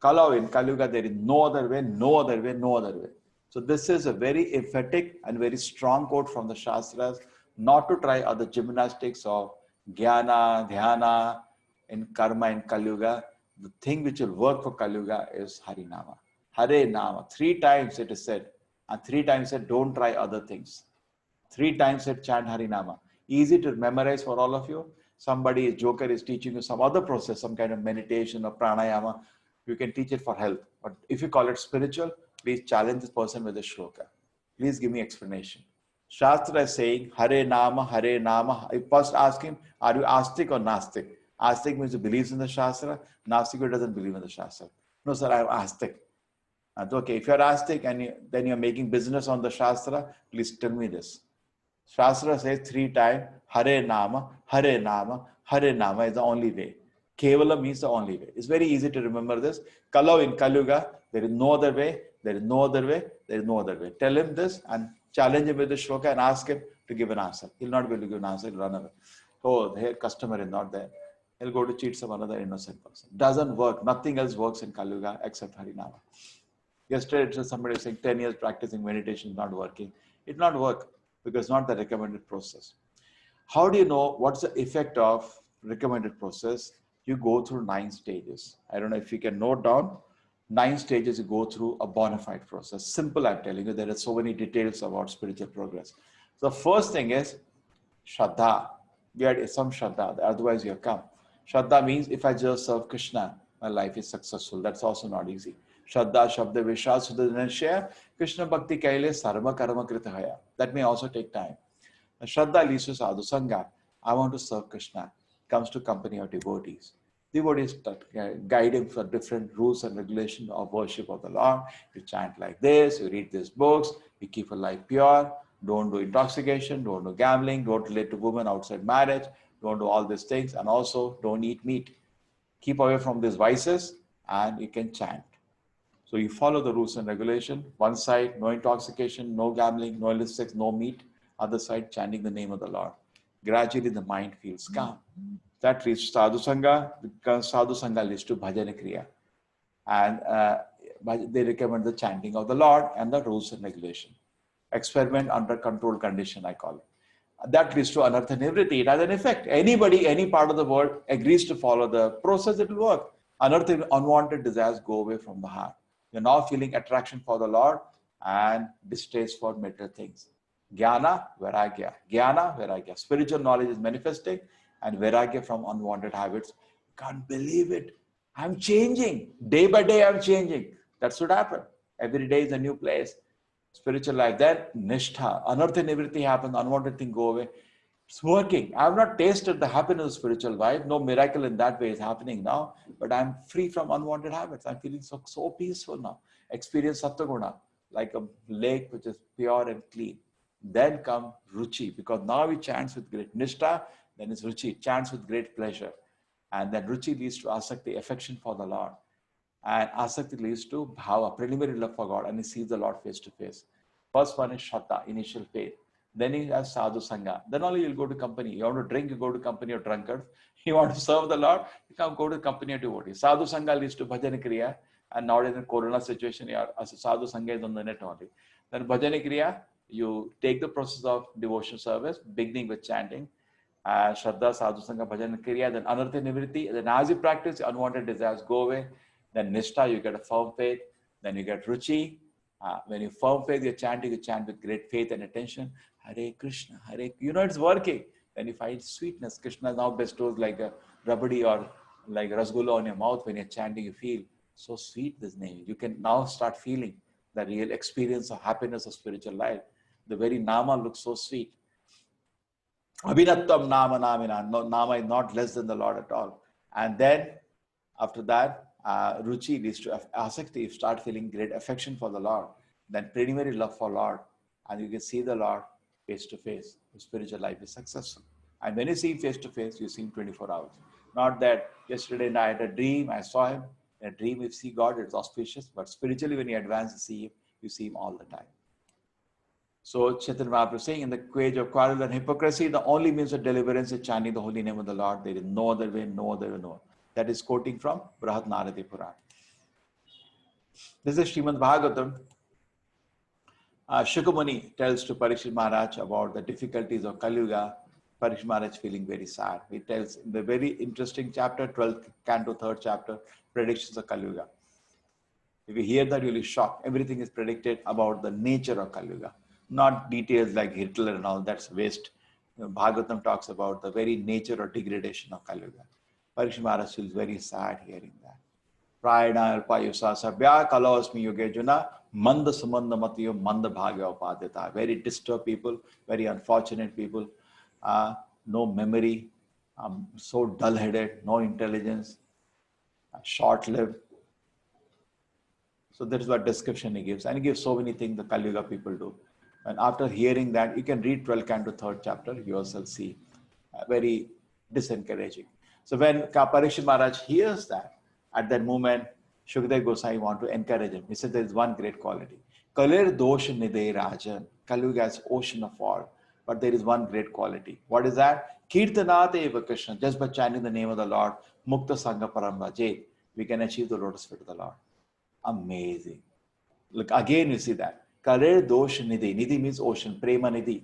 Speaker 1: Kalau in Kalyuga, there is no other way, no other way, no other way. So this is a very emphatic and very strong quote from the Shastras, not to try other gymnastics of Jnana, Dhyana, in Karma in Kalyuga. The thing which will work for Kalyuga is Harinama. Hare Nama. 3 times it is said. And 3 times said, don't try other things. 3 times said, chant Harinama. Easy to memorize for all of you. Somebody, Joker, is teaching you some other process, some kind of meditation or pranayama. You can teach it for health. But if you call it spiritual, please challenge this person with a shloka. Please give me explanation. Shastra is saying, Hare Nama, Hare Nama. I first ask him, are you Astik or Nastik? Astik means he believes in the Shastra. Nastik who doesn't believe in the Shastra. No, sir, I am Astik. Okay, if you're Astik and then you're making business on the Shastra, please tell me this. Shastra says 3 times, Hare Nama, Hare Nama, Hare Nama is the only way. Kevala means the only way. It's very easy to remember this. Kalau in Kalyuga, there is no other way, there is no other way, there is no other way. Tell him this and challenge him with the shloka and ask him to give an answer. He'll not be able to give an answer, he'll run away. Oh, the customer is not there. He'll go to cheat some another innocent person. Doesn't work. Nothing else works in Kalyuga except Harinama. Yesterday, somebody was saying 10 years practicing meditation is not working. It not work because it's not the recommended process. How do you know what's the effect of recommended process? You go through 9 stages. I don't know if you can note down. 9 stages you go through a bona fide process. Simple, I'm telling you. There are so many details about spiritual progress. So the first thing is Shraddha. We had some Shraddha, otherwise you have come. Shraddha means if I just serve Krishna, my life is successful. That's also not easy. Shraddha, Shabda, Vishwas, Sudhanashya, Krishna Bhakti Kaile, Sarva Karma Kritahaya. That may also take time. Shraddha leads to Sadhu Sangha. I want to serve Krishna. Comes to company of devotees. Devotees guide him for different rules and regulations of worship of the Lord. You chant like this, you read these books, you keep a life pure, don't do intoxication, don't do gambling, don't relate to women outside marriage, don't do all these things, and also don't eat meat. Keep away from these vices and you can chant. So you follow the rules and regulation. One side, no intoxication, no gambling, no illicit sex, no meat. Other side, chanting the name of the Lord. Gradually the mind feels calm. That leads to Sadhu Sangha, because Sadhu Sangha leads to Bhajana Kriya. And they recommend the chanting of the Lord and the rules and regulation. Experiment under controlled condition, I call it. That leads to Anartha Nivritti. It has an effect. Anybody, any part of the world agrees to follow the process, it will work. Anartha, unwanted desires go away from the heart. You're now feeling attraction for the Lord and distaste for material things. Jnana, Vairagya. Jnana, Vairagya. Spiritual knowledge is manifesting and Vairagya from unwanted habits. Can't believe it. I'm changing. Day by day, I'm changing. That's what happened. Every day is a new place. Spiritual life. Then Nishtha. Anartha Nivritti happens. Unwanted thing go away. It's working. I have not tasted the happiness of spiritual life. No miracle in that way is happening now. But I'm free from unwanted habits. I'm feeling so peaceful now. Experience Sattva-guna, like a lake which is pure and clean. Then come Ruchi, because now he chants with great Nishtha. Then it's Ruchi, chants with great pleasure. And then Ruchi leads to Asakti, affection for the Lord. And Asakti leads to Bhava, preliminary love for God. And he sees the Lord face to face. First one is Shraddha, initial faith. Then he has Sadhu Sangha. Then only you'll go to company. You want to drink, you go to company of drunkards. You want to serve the Lord, you come go to company of devotees. Sadhu Sangha leads to Bhajana Kriya. And now in the Corona situation, Sadhu Sangha is on the net only. Then Bhajana Kriya, you take the process of devotion service, beginning with chanting, Shraddha, Sadhu Sangha, Bhajana Kriya, then Anartha Nivritti. Then as you practice, unwanted desires go away. Then Nishtha, you get a firm faith. Then you get Ruchi. When you firm faith, you're chanting, you chant with great faith and attention. Hare Krishna, Hare, you know it's working. Then you find sweetness. Krishna now bestows like a rabdi or like rasgulla on your mouth. When you're chanting, you feel so sweet this name. You can now start feeling the real experience of happiness of spiritual life. The very Nama looks so sweet. Abhinattam Nama Namina. No, Nama is not less than the Lord at all. And then after that, Ruchi leads to Asakti. You start feeling great affection for the Lord. Then preliminary love for Lord. And you can see the Lord face to face. Your spiritual life is successful. And when you see him face to face, you see him 24 hours. Not that yesterday I had a dream, I saw him. In a dream, if you see God, it's auspicious. But spiritually, when you advance to see him, you see him all the time. So Chaitanya Mahaprabhu is saying, in the age of quarrel and hypocrisy, the only means of deliverance is chanting the holy name of the Lord. There is no other way, no other way, no. That is quoting from Brihad Naradi Puran. This is Srimad Bhagavatam. Shukamuni tells to Parikshit Maharaj about the difficulties of Kali Yuga. Parikshit Maharaj feeling very sad. He tells in the very interesting chapter, 12th canto, 3rd chapter, predictions of Kali Yuga. If you hear that, you'll be shocked. Everything is predicted about the nature of Kali Yuga. Not details like Hitler and all, that's waste. Bhagavatam talks about the very nature or degradation of Kali Yuga. Parikshit Maharaj feels very sad hearing that. Prayana Alpayusa Sabya Kalosmi Yogejuna Manda Sumanda Matiyo Manda Bhagya Upadita. Very disturbed people, very unfortunate people, no memory, so dull-headed, no intelligence, short-lived. So that is what description he gives. And he gives so many things the Kali Yuga people do. And after hearing that, you can read 12th canto, 3rd chapter, you also see very disencouraging. So when Parikshit Maharaj hears that, at that moment, Shukdev Gosai want to encourage him. He said there is one great quality. Kalir dosha nidhe rajan. Kali Yuga has ocean of fault. But there is one great quality. What is that? Kirtanate eva Krishna. Just by chanting the name of the Lord, Mukta Sangha Paramraje, we can achieve the lotus feet of the Lord. Amazing. Look, again you see that. Kalir dosha nidhi. Nidhi means ocean. Prema nidhi.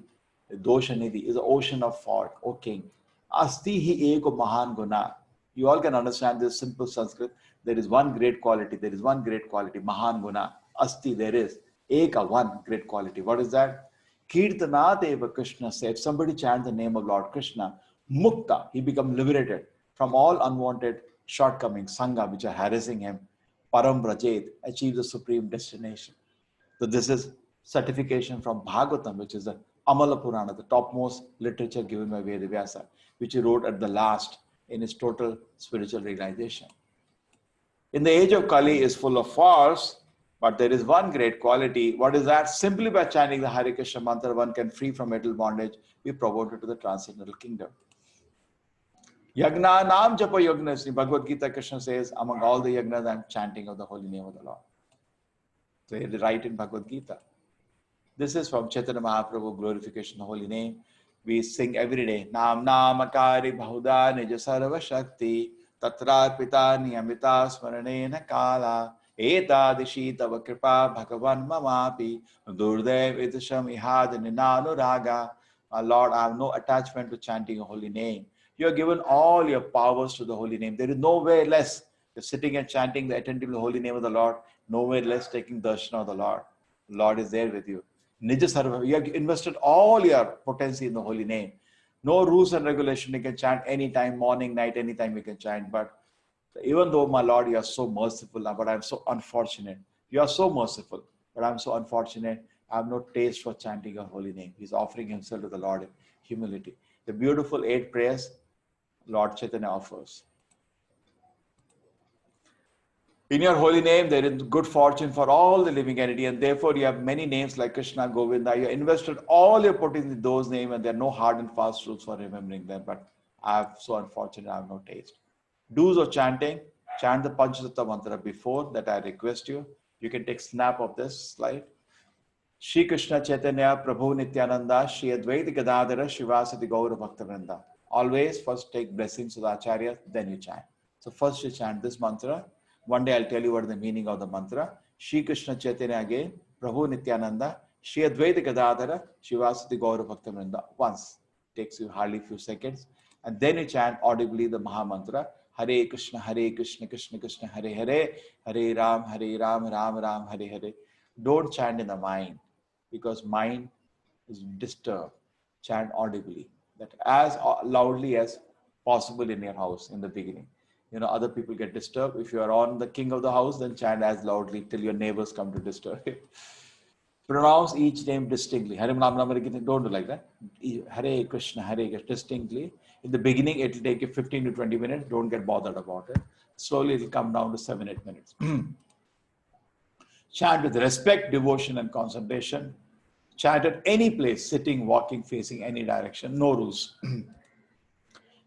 Speaker 1: Dosha nidhi is the ocean of fault. O king. Asti hi eko mahan guna. You all can understand this simple Sanskrit. There is one great quality. There is one great quality. Mahan guna. Asti, there is. Eka, one great quality. What is that? Kirtanat eva Krishna said, if somebody chants the name of Lord Krishna, mukta, he becomes liberated from all unwanted shortcomings, sangha, which are harassing him. Param Brajet, achieves the supreme destination. So this is certification from Bhagavatam, which is the Amala Purana, the topmost literature given by Vedavyasa, which he wrote at the last in his total spiritual realization. In the age of Kali is full of faults, but there is one great quality. What is that? Simply by chanting the Hare Krishna mantra, one can free from mental bondage, be promoted to the transcendental kingdom. Yagna Nam Japa Yagna, Bhagavad Gita, Krishna says, among all the yagnas, I am chanting of the holy name of the Lord. So they write in Bhagavad Gita. This is from Chaitanya Mahaprabhu, glorification of the holy name. We sing every day, Nam Namakari Bahuda Nija Sarva Shakti, Tatra Pita Niyamita Smaranena Kala, Eta Dishi Tava Kripa Bhagavan Mamapi, Durdev Idasham Ihad Ninanu Raga. Lord, I have no attachment to chanting your holy name. You have given all your powers to the holy name. There is nowhere less. You're sitting and chanting the attentive holy name of the Lord, nowhere less taking darshan of the Lord. The Lord is there with you. Nija Sarva, you have invested all your potency in the holy name. No rules and regulation. You can chant anytime, morning, night, anytime you can chant. But even though, my Lord, you are so merciful, but I'm so unfortunate. You are so merciful, but I'm so unfortunate. I have no taste for chanting your holy name. He's offering himself to the Lord in humility. The beautiful 8 prayers Lord Chaitanya offers. In your holy name, there is good fortune for all the living entity, and therefore you have many names like Krishna, Govinda. You invested all your potency in those names, and there are no hard and fast rules for remembering them. But I'm so unfortunate, I have no taste. Do's of chanting, chant the Panchatattva mantra before that. I request you. You can take snap of this slide. Shri Krishna Chaitanya Prabhu Nityananda Shri Advaita Gadadhara Shivasati Gaura Bhaktivinoda. Always first take blessings of the Acharya, then you chant. So first you chant this mantra. One day I'll tell you what is the meaning of the mantra. Shri Krishna Chaitanya again, Prabhu Nityananda, Shri Advaita Gadadhara, Shivasati Gaura Bhaktivinoda. Once. Takes you hardly a few seconds. And then you chant audibly the Maha Mantra. Hare Krishna, Krishna Krishna, Hare Hare, Hare Ram, Ram Ram, Hare Hare. Don't chant in the mind, because mind is disturbed. Chant audibly, that as loudly as possible in your house in the beginning. You know, other people get disturbed. If you are on the king of the house, then chant as loudly till your neighbors come to disturb you. Pronounce each name distinctly. Hare Ram, don't do like that. Hare Krishna, distinctly. In the beginning, it will take you 15 to 20 minutes. Don't get bothered about it. Slowly, it will come down to 7-8 minutes. Chant with respect, devotion, and concentration. Chant at any place, sitting, walking, facing any direction. No rules.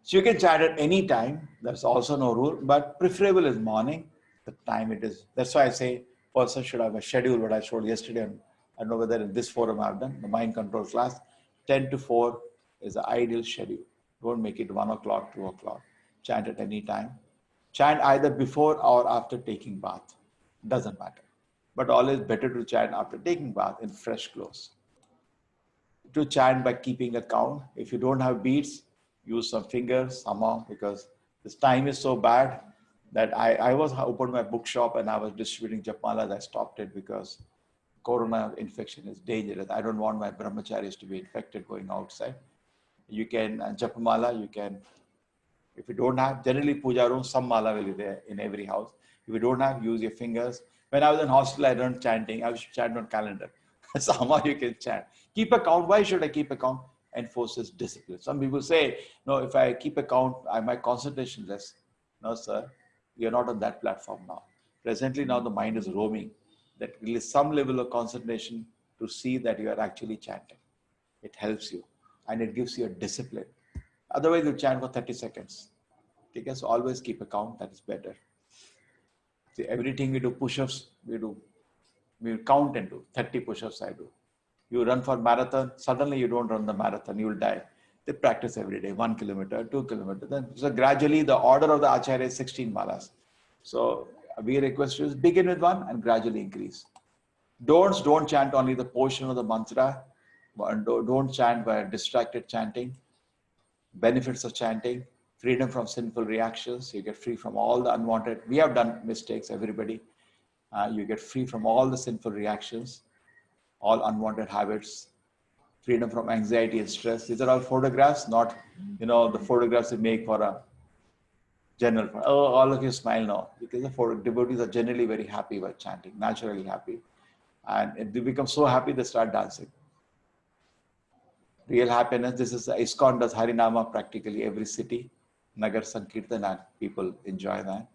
Speaker 1: So you can chant at any time. There's also no rule, but preferable is morning, the time it is. That's why I say person should have a schedule, what I showed yesterday. And I don't know whether in this forum I've done, the mind control class. 10 to 4 is the ideal schedule. Don't make it 1 o'clock, 2 o'clock. Chant at any time. Chant either before or after taking bath. Doesn't matter. But always better to chant after taking bath in fresh clothes. To chant by keeping a count. If you don't have beads, use some fingers somehow, because this time is so bad that I opened my bookshop and I was distributing Japmalas. I stopped it because corona infection is dangerous. I don't want my brahmacharis to be infected going outside. You can, Japmala, you can, if you don't have, generally puja room, some mala will be there in every house. If you don't have, use your fingers. When I was in hostel, I learned chanting. I was chant on calendar. Somehow you can chant. Keep a count. Why should I keep a count? Enforces discipline. Some people say, no, if I keep a count, my concentration less. No, sir. You're not on that platform now. Presently, now the mind is roaming. That release some level of concentration to see that you are actually chanting. It helps you and it gives you a discipline. Otherwise, you chant for 30 seconds. Okay, so always keep a count. That is better. See, everything we do, push-ups, we count and do. 30 push-ups I do. You run for marathon, suddenly you don't run the marathon, you will die. They practice every day, 1 kilometer, 2 kilometers. Then, so gradually the order of the Acharya is 16 malas. So we request you to begin with one and gradually increase. Don't chant only the portion of the mantra. Don't chant by distracted chanting. Benefits of chanting, freedom from sinful reactions. You get free from all the unwanted. We have done mistakes, everybody. You get free from all the sinful reactions, all unwanted habits, freedom from anxiety and stress. These are all photographs, not, the photographs we make for a general. Oh, all of you smile now because the devotees are generally very happy while chanting, naturally happy. And they become so happy they start dancing. Real happiness. This is ISKCON does Harinama practically every city. Nagar Sankirtan, and people enjoy that.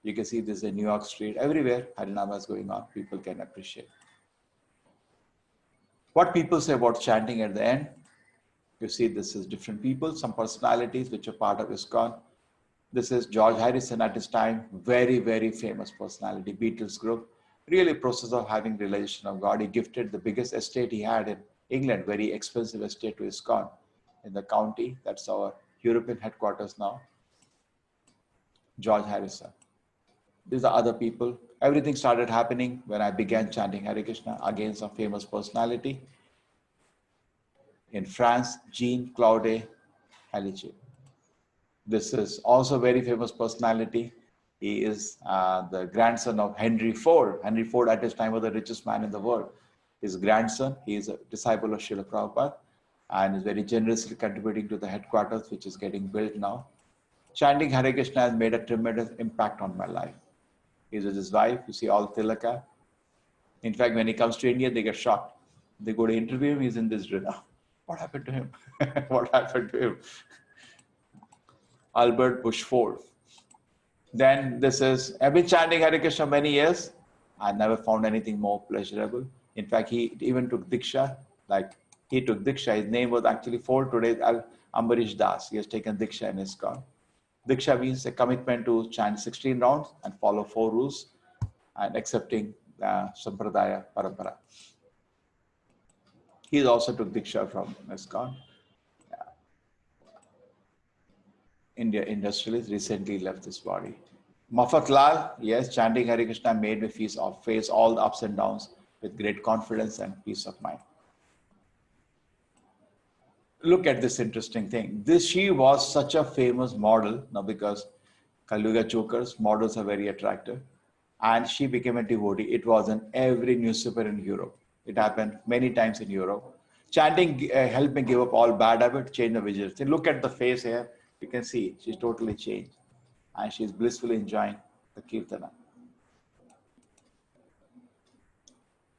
Speaker 1: You can see this in New York Street. Everywhere Harinama is going on. People can appreciate. What people say about chanting at the end. You see this is different people, some personalities which are part of ISKCON. This is George Harrison at his time. Very, very famous personality. Beatles group. Really process of having realization of God. He gifted the biggest estate he had in England, very expensive estate to ISKCON in the county. That's our European headquarters now. George Harrison. These are other people. Everything started happening when I began chanting Hare Krishna against some famous personality. In France, Jean-Claude Hallier. This is also a very famous personality. He is the grandson of Henry Ford. Henry Ford at his time was the richest man in the world. His grandson, he is a disciple of Srila Prabhupada and is very generously contributing to the headquarters which is getting built now. Chanting Hare Krishna has made a tremendous impact on my life. He's with his wife, you see all Tilaka. In fact, when he comes to India, they get shocked. They go to interview him, he's in this drill. What happened to him? What happened to him? Albert Bush Ford. Then this is, I've been chanting Hare Krishna many years. I never found anything more pleasurable. In fact, he even took Diksha. He took Diksha. His name was actually Ford. Today, Ambarish Das. He has taken Diksha in ISKCON. Diksha means a commitment to chant 16 rounds and follow 4 rules and accepting Sampradaya Parampara. He also took Diksha from ISKCON. India industrialist recently left this body. Mafat Lal, yes, chanting Hare Krishna made me face all the ups and downs with great confidence and peace of mind. Look at this interesting thing. She was such a famous model, now because Kalyuga chokers, models are very attractive. And she became a devotee. It was in every newspaper in Europe. It happened many times in Europe. Chanting helped me give up all bad habits, change the vision. See, look at the face here. You can see she's totally changed. And she's blissfully enjoying the Kirtana.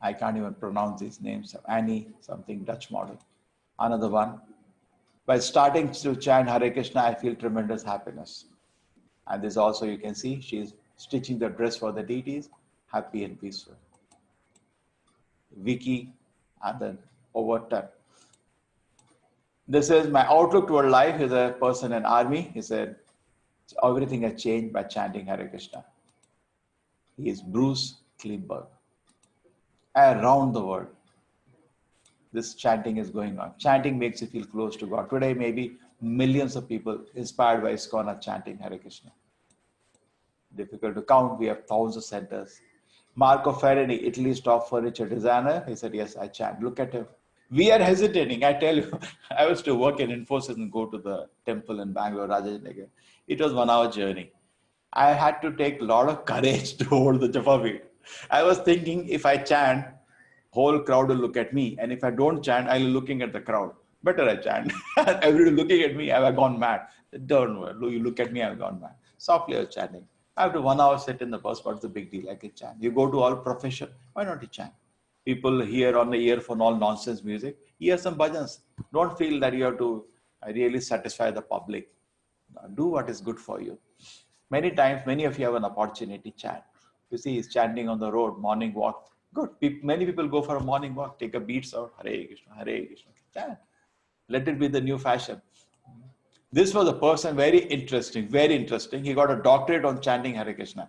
Speaker 1: I can't even pronounce these names. Annie, something Dutch model. Another one. By starting to chant Hare Krishna, I feel tremendous happiness. And this also you can see, she's stitching the dress for the deities, happy and peaceful. Vicky, and then Overton. This is my outlook toward life. He's a person in army. He said, everything has changed by chanting Hare Krishna. He is Bruce Klimberg. Around the world, this chanting is going on. Chanting makes you feel close to God. Today, maybe millions of people inspired by ISKCON are chanting Hare Krishna. Difficult to count. We have thousands of centers. Marco Ferrini, Italy's top furniture designer, he said, yes, I chant. Look at him. We are hesitating. I tell you, I was to work in Infosys and go to the temple in Bangalore, Rajajinagar. It was 1 hour journey. I had to take a lot of courage to hold the japa beat. I was thinking if I chant, whole crowd will look at me. And if I don't chant, I'll be looking at the crowd. Better I chant. Everybody looking at me, I've gone mad. Don't worry, you look at me, I've gone mad. Softly I was chanting. After 1 hour sit in the bus, what's the big deal? I can chant. You go to all profession, why not you chant? People hear on the earphone all nonsense music. Hear some bhajans. Don't feel that you have to really satisfy the public. Do what is good for you. Many times, many of you have an opportunity to chant. You see, he's chanting on the road, morning walk. Good. Many people go for a morning walk, take a beats out, Hare Krishna, Hare Krishna. Chant. Let it be the new fashion. This was a person very interesting, very interesting. He got a doctorate on chanting Hare Krishna.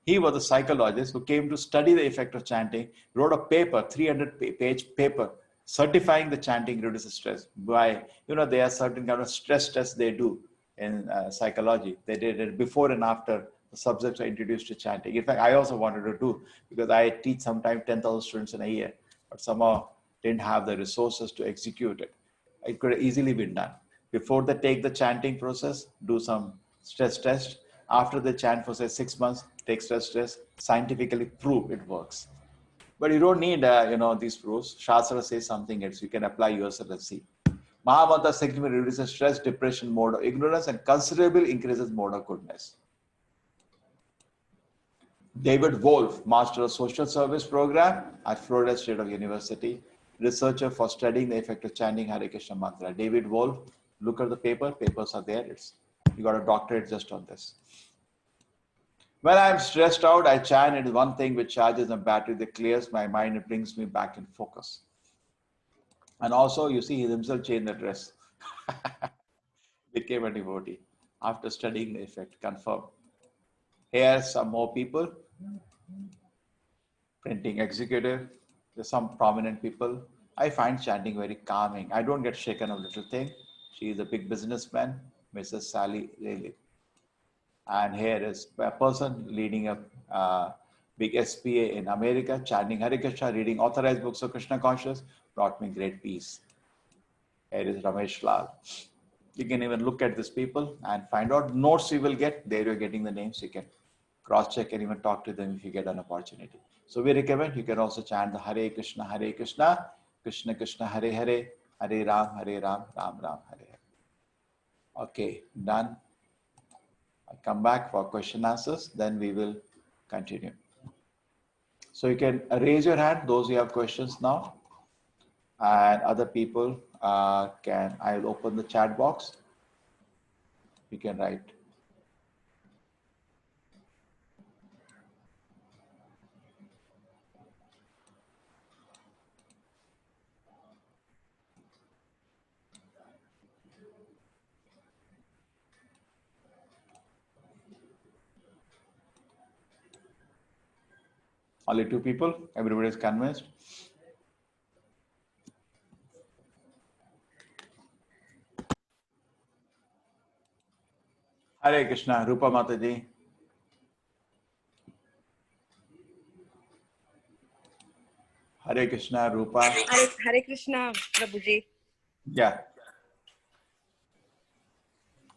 Speaker 1: He was a psychologist who came to study the effect of chanting, wrote a paper, 300-page paper, certifying the chanting reduces stress. By, there are certain kind of stress tests they do in psychology. They did it before and after the subjects are introduced to chanting. In fact, I also wanted to do, because I teach sometimes 10,000 students in a year, but somehow didn't have the resources to execute it. It could have easily been done. Before they take the chanting process, do some stress test. After they chant for say 6 months, take stress test, scientifically prove it works. But you don't need these proofs. Shastra says something else. You can apply yourself and see. Mahamantra significantly reduces stress, depression, mode of ignorance, and considerably increases mode of goodness. David Wolf, Master of Social Service Program at Florida State University, researcher for studying the effect of chanting Hare Krishna mantra. David Wolf, look at the paper. Papers are there. You got a doctorate just on this. When I'm stressed out, I chant. It is one thing which charges the battery that clears my mind and brings me back in focus. And also, you see, he himself changed the dress. Became a devotee after studying the effect. Confirmed. Here, some more people. Printing executive. There's some prominent people. I find chanting very calming. I don't get shaken of little thing. She is a big businessman, Mrs. Sally Lely. And here is a person leading a big SPA in America, chanting Hare Krishna, reading authorized books of Krishna consciousness, brought me great peace. Here is Ramesh Lal. You can even look at these people and find out notes you will get. There you're getting the names. You can cross-check and even talk to them if you get an opportunity. So we recommend you can also chant the Hare Krishna, Krishna Krishna, Hare Hare, Hare Ram, Ram Ram, Hare Hare. Okay, done. I'll come back for question answers, then we will continue. So you can raise your hand, those who have questions now, and other people I'll open the chat box. You can write. Only 2 people, everybody is convinced. Hare Krishna, Rupa Mataji. Hare Krishna, Rupa.
Speaker 2: Hare Krishna, Prabhuji.
Speaker 1: Yeah.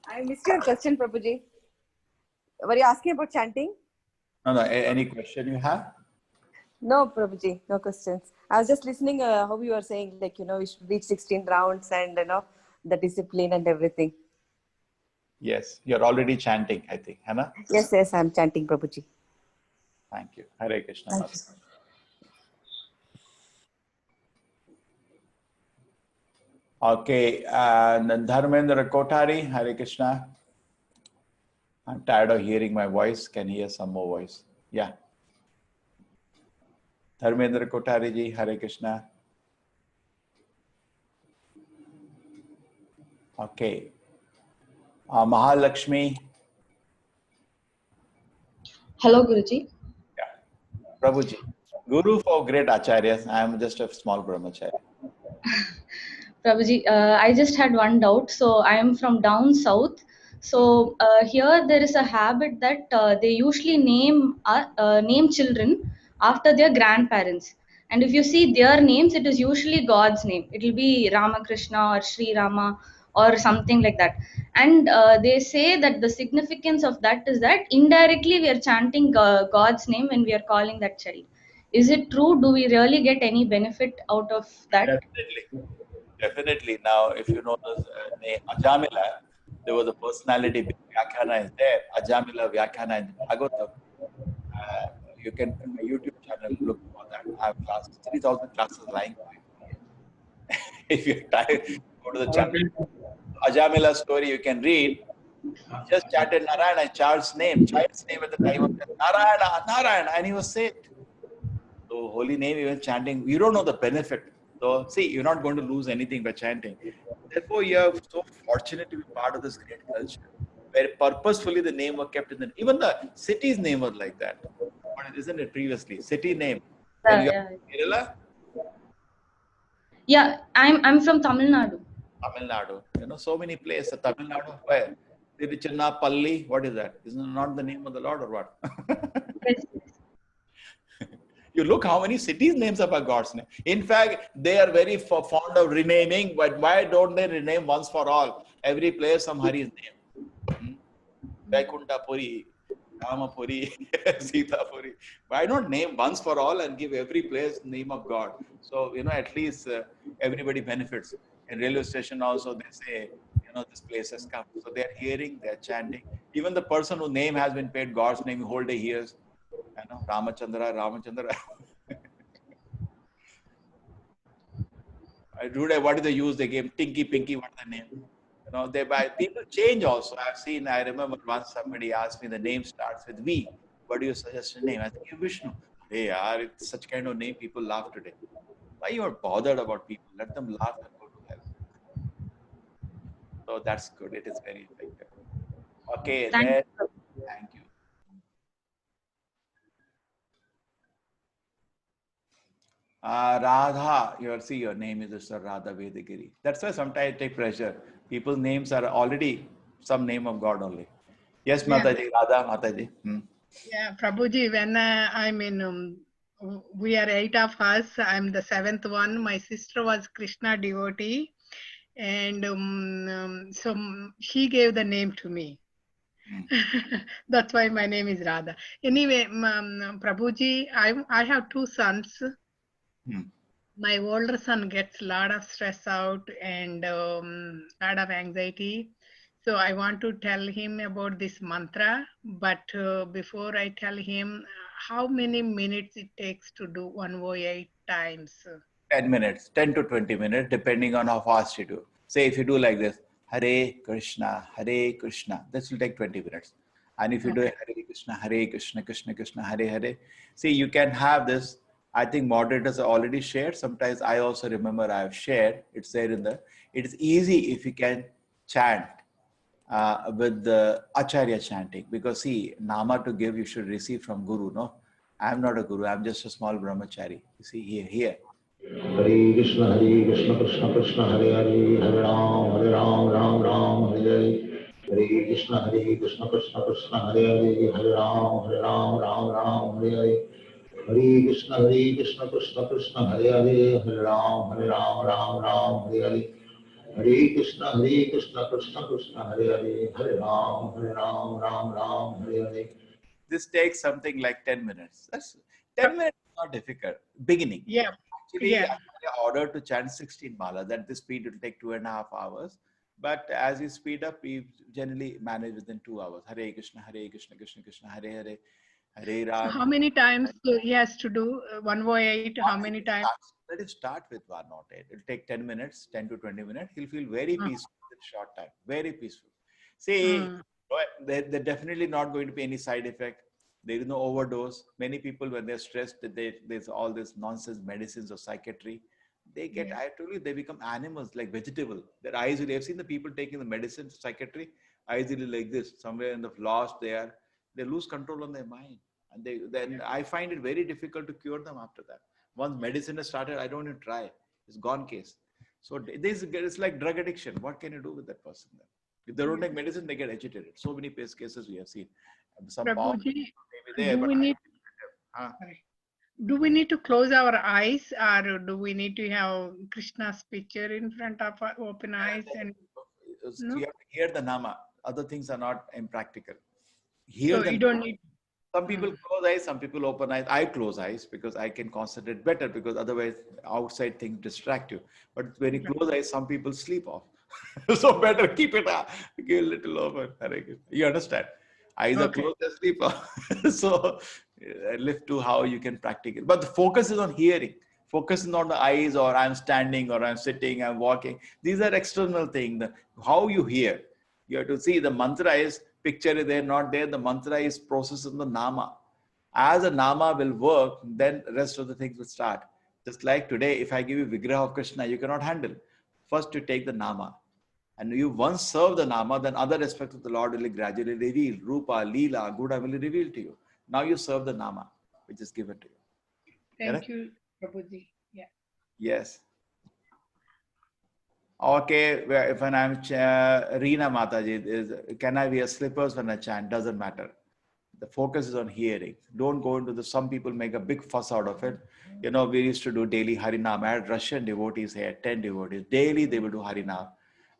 Speaker 2: I missed your question, Prabhuji. Were you asking about chanting?
Speaker 1: No, any question you have?
Speaker 2: No, Prabhuji, no questions. I was just listening how you were saying, like, we should reach 16 rounds and, the discipline and everything.
Speaker 1: Yes, you're already chanting, I think, Hannah?
Speaker 2: Yes, I'm chanting, Prabhuji.
Speaker 1: Thank you. Hare Krishna.
Speaker 2: Thank you.
Speaker 1: Okay, and Dharmendra Kothari, Hare Krishna. I'm tired of hearing my voice. Can hear some more voice. Yeah. Dharmendra Kothari ji, Hare Krishna. Okay. Mahalakshmi.
Speaker 6: Hello, Guruji.
Speaker 1: Yeah. Prabhuji. Guru for great acharyas. I am just a small brahmachari.
Speaker 6: Prabhuji, I just had one doubt. So I am from down south. So here there is a habit that they usually name children after their grandparents. And if you see their names, it is usually God's name. It will be Ramakrishna or Sri Rama or something like that. And they say that the significance of that is that indirectly we are chanting God's name when we are calling that child. Is it true? Do we really get any benefit out of that?
Speaker 1: Definitely. Definitely. Now, if you know the name Ajamila, There was a personality, Vyakhana is there, Ajamila Vyakhana in the Bhagavatam. You can, in my YouTube channel, look for that. I have classes, 3,000 classes lying for you. If you're tired, go to the channel. Ajamila story you can read. He just chanted Narayana, child's name at the time of death. Narayana, Narayana, and he was saved. So holy name, even chanting, you don't know the benefit. So see, you're not going to lose anything by chanting. Therefore, you are so fortunate to be part of this great culture, where purposefully the name was kept in the, even the city's name was like that. But isn't it previously? City name. When you are Kerala,
Speaker 6: Yeah, I'm from Tamil Nadu.
Speaker 1: Tamil Nadu, you know, so many places. Tamil Nadu, where? Tiruchannapalli, what is that? Isn't it not the name of the Lord or what?
Speaker 6: Yes, yes.
Speaker 1: You look how many cities names are by God's name. In fact, they are very fond of renaming, but why don't they rename once for all? Every place some Hari's name. Vaikuntha Puri, Ramapuri, Sita Puri. Why not name once for all and give every place name of God? So, you know, at least everybody benefits. In railway station also, they say, you know, this place has come. So they're hearing, they're chanting. Even the person whose name has been paid God's name, whole day hears, you know, Ramachandra, Ramachandra. What do they use? They gave Tinky Pinky, what's the name? You know, they buy, people change also. I remember once somebody asked me, the name starts with V. What do you suggest a name? I think Vishnu. Hey, it's such kind of name, people laugh today. Why you are bothered about people? Let them laugh and go to heaven. So that's good. It is very effective. Okay,
Speaker 6: Thank
Speaker 1: then,
Speaker 6: you.
Speaker 1: thank you. Radha, see your name is Mr. Radha Vedagiri. That's why sometimes I take pleasure. People's names are already some name of God only. Yes,
Speaker 7: Yeah.
Speaker 1: Mataji, Radha, Mataji.
Speaker 7: Yeah, Prabhuji, when we are 8 of us. I'm the 7th one. My sister was Krishna devotee, and so she gave the name to me. That's why my name is Radha. Anyway, Prabhuji, I have 2 sons. My older son gets a lot of stress out and lot of anxiety. So I want to tell him about this mantra, but before I tell him, how many minutes it takes to do 108 times?
Speaker 1: 10 minutes, 10 to 20 minutes, depending on how fast you do. Say if you do like this, Hare Krishna, this will take 20 minutes. And if you do Hare Krishna, Krishna Krishna, Hare Hare, see, you can have this. I think moderators are already shared. Sometimes I also remember I have shared. It's there in the, it is easy if you can chant with the Acharya chanting. Because see, Nama to give, you should receive from Guru, no? I'm not a Guru, I'm just a small brahmachari. You see, here.
Speaker 3: Hare Krishna, Krishna Krishna, Hare Hare, Hare Ram, Ram, Hare Hare. Hare Krishna, Krishna Krishna, Hare Hare, Hare Ram, Ram, Hare Hare. Hare Krishna, Krishna Krishna, Hare Hare, Hare Ram, Ram, Hare Hare. Hare Krishna, Krishna Krishna, Hare Hare, Hare Ram, Ram, Hare Hare.
Speaker 1: This takes something like 10 minutes. That's 10 minutes is not difficult. Beginning.
Speaker 7: Yeah.
Speaker 1: Actually, I ordered to chant 16 malas. At this speed, it will take 2.5 hours. But as you speed up, we generally manage within 2 hours. Hare Krishna, Krishna Krishna, Hare Hare, Hare Ram.
Speaker 7: How many times he has to do 108? How many times?
Speaker 1: Let him start with 108. It will take 10 minutes, 10 to 20 minutes. He'll feel very peaceful in a short time. Very peaceful. See, there's definitely not going to be any side effect. There is no overdose. Many people, when they're stressed, there's all this nonsense medicines or psychiatry. They get, I told you, they become animals like vegetable. Their eyes will, I've seen the people taking the medicine, psychiatry, eyes will like this, somewhere in the lost they lose control on their mind. And then I find it very difficult to cure them after that. Once medicine has started, I don't even try. It's gone case. So it's like drug addiction. What can you do with that person then? If they don't take medicine, they get agitated. So many cases we have seen. Some
Speaker 7: Prabhuji,
Speaker 1: there,
Speaker 7: do we need to close our eyes, or do we need to have Krishna's picture in front of our open eyes? And
Speaker 1: you have to hear the nama. Other things are not impractical.
Speaker 7: So you don't need.
Speaker 1: Some people close eyes, some people open eyes. I close eyes because I can concentrate better, because otherwise outside things distract you. But when you close eyes, some people sleep off. So better keep it up, give a little over. Hare Krishna. You understand? Eyes are
Speaker 7: Okay.
Speaker 1: closed, asleep. So lift to how you can practice it. But the focus is on hearing. Focus is not the eyes, or I'm standing, or I'm sitting, I'm walking. These are external things. How you hear. You have to see the mantra is, picture is there, not there. The mantra is process in the nama. As the nama will work, then rest of the things will start. Just like today, if I give you Vigraha of Krishna, you cannot handle. First you take the nama. And you once serve the nama, then other aspects of the Lord will gradually reveal. Rupa, Leela, Guda will reveal to you. Now you serve the nama, which is given to you.
Speaker 7: Thank you, Prabhuji. Yeah.
Speaker 1: Yes. Okay, when I'm Reena Mataji, can I wear slippers when I chant? Doesn't matter. The focus is on hearing. Don't go into the, some people make a big fuss out of it. You know, we used to do daily Harinam. I had Russian devotees here, 10 devotees. Daily they will do Harinam.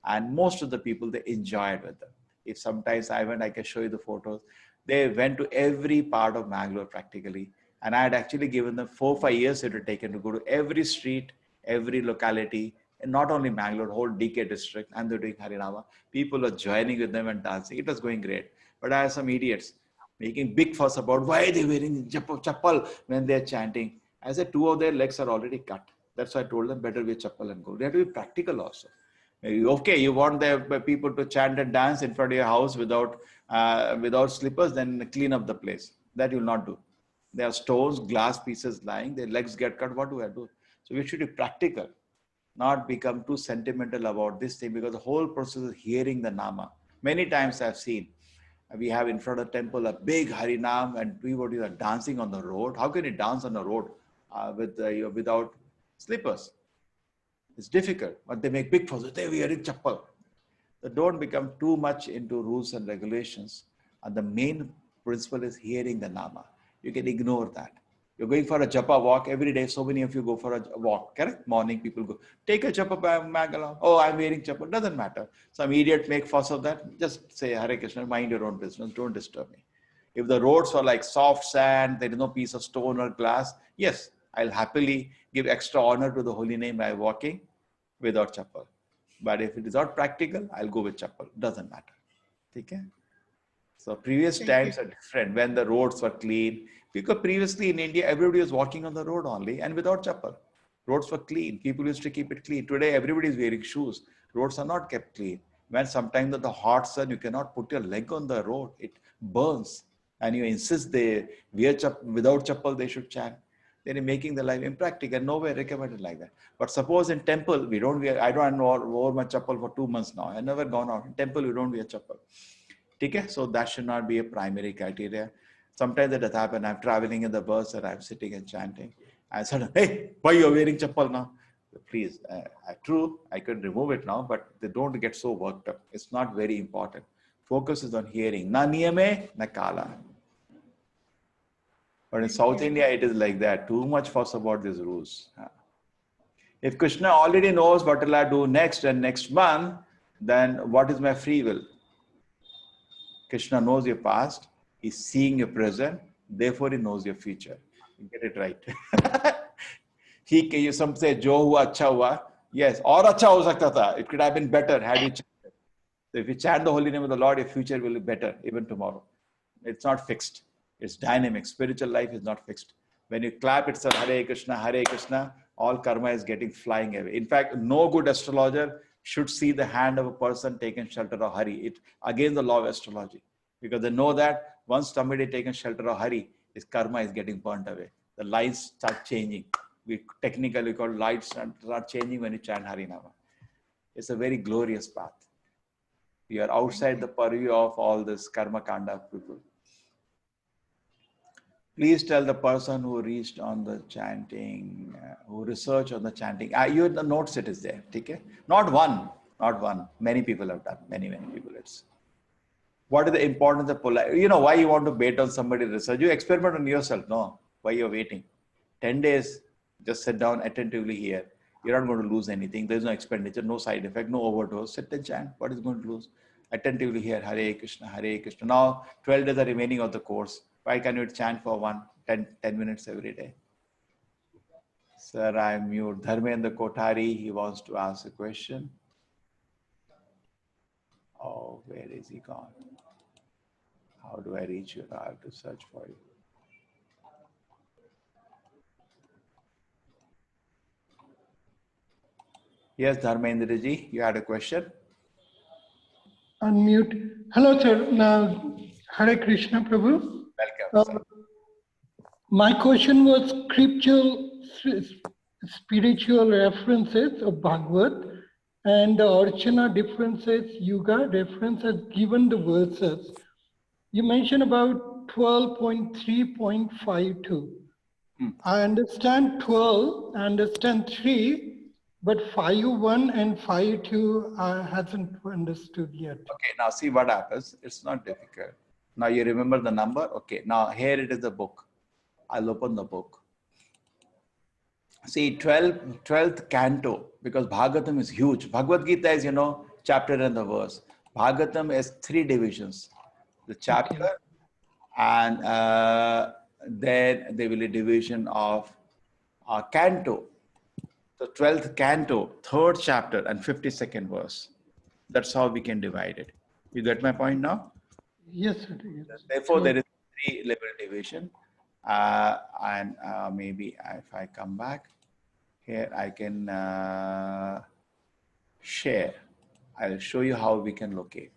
Speaker 1: And most of the people, they enjoy it with them. If sometimes I went, I can show you the photos. They went to every part of Mangalore practically. And I had actually given them 4-5 years it had taken to go to every street, every locality, and not only Mangalore, whole DK district, and they're doing Harinama. People are joining with them and dancing. It was going great. But I have some idiots making big fuss about why they're wearing chappal when they're chanting. I said 2 of their legs are already cut. That's why I told them better wear chappal and go. They have to be practical also. Okay, you want the people to chant and dance in front of your house without slippers, then clean up the place. That you will not do. There are stones, glass pieces lying, their legs get cut. What do I do? So we should be practical, not become too sentimental about this thing, because the whole process is hearing the nama. Many times I've seen, we have in front of the temple a big Harinam and devotees are dancing on the road. How can you dance on the road without slippers? It's difficult, but they make big fuss. They're wearing chappal. So don't become too much into rules and regulations. And the main principle is hearing the nama. You can ignore that. You're going for a japa walk every day. So many of you go for a walk, correct? Morning people go, take a japa bag along. Oh, I'm wearing chappal. Doesn't matter. Some idiot make fuss of that. Just say, Hare Krishna, mind your own business. Don't disturb me. If the roads were like soft sand, there is no piece of stone or glass, yes, I'll happily give extra honor to the holy name by walking without chappal. But if it is not practical, I'll go with chappal. Doesn't matter. Okay? So previous times are different when the roads were clean. Because previously in India, everybody was walking on the road only and without chappal. Roads were clean. People used to keep it clean. Today, everybody is wearing shoes. Roads are not kept clean. When sometimes in the hot sun, you cannot put your leg on the road. It burns. And you insist they wear without chappal, they should chant. They're making the life impractical. Nowhere recommended like that. But suppose in temple, we don't wear, I don't wear my chappal for 2 months now. I've never gone out. In temple, we don't wear chappal. Okay? So that should not be a primary criteria. Sometimes that does happen. I'm traveling in the bus and I'm sitting and chanting. I said, hey, why are you wearing chappal now? Please, true, I could remove it now, but they don't get so worked up. It's not very important. Focus is on hearing. Na niyame, na kala. But in South India, it is like that. Too much fuss about these rules. If Krishna already knows what will I do next and next month, then what is my free will? Krishna knows your past. He's seeing your present. Therefore, he knows your future. You get it right. You some say, Jo hua, acha hua. Yes, or acha ho sakta tha. It could have been better had you chanted. So if you chant the holy name of the Lord, your future will be better even tomorrow. It's not fixed. It's dynamic. Spiritual life is not fixed. When you clap, it's a Hare Krishna, all karma is getting flying away. In fact, no good astrologer should see the hand of a person taking shelter of Hari. It against the law of astrology. Because they know that once somebody taken shelter of Hari, his karma is getting burnt away. The lines start changing. We technically call lights start changing when you chant Harinama. It's a very glorious path. We are outside the purview of all this karma kanda people. Please tell the person who reached on the chanting, who researched on the chanting. You the notes it is there. Okay? Not one. Many people have done. Many people. What is the importance of polite? You know why you want to bait on somebody research? You experiment on yourself. No, why you're waiting? 10 days, just sit down attentively here. You're not going to lose anything. There's no expenditure, no side effect, no overdose. Sit and chant. What is going to lose? Attentively here. Hare Krishna, Hare Krishna. Now 12 days are remaining of the course. Why can't you chant for 10 minutes every day? Sir, I'm mute. Dharmendra Kothari, he wants to ask a question. Oh, where is he gone? How do I reach you? I have to search for you. Yes, Dharmendra ji, you had a question?
Speaker 4: Unmute. Hello, sir. Now, Hare Krishna, Prabhu.
Speaker 1: Welcome, sir.
Speaker 4: My question was spiritual references of Bhagavad and the Archana differences, Yuga references given the verses. You mentioned about 12.3.52. I understand 12, I understand 3, but 5.1 and 5.2 I hasn't understood yet.
Speaker 1: Okay, now see what happens. It's not difficult. Now you remember the number? Okay, now here it is the book. I'll open the book. See, 12th canto, because Bhagavatam is huge. Bhagavad Gita is, chapter and the verse. Bhagavatam has 3 divisions. The chapter,
Speaker 4: Okay.
Speaker 1: and then there will be a division of canto. The 12th canto, 3rd chapter and 52nd verse. That's how we can divide it. You get my point now?
Speaker 4: Yes, sir. Yes.
Speaker 1: Therefore,
Speaker 4: Sure.
Speaker 1: there is 3 level division. And maybe if I come back here, I can share. I'll show you how we can locate.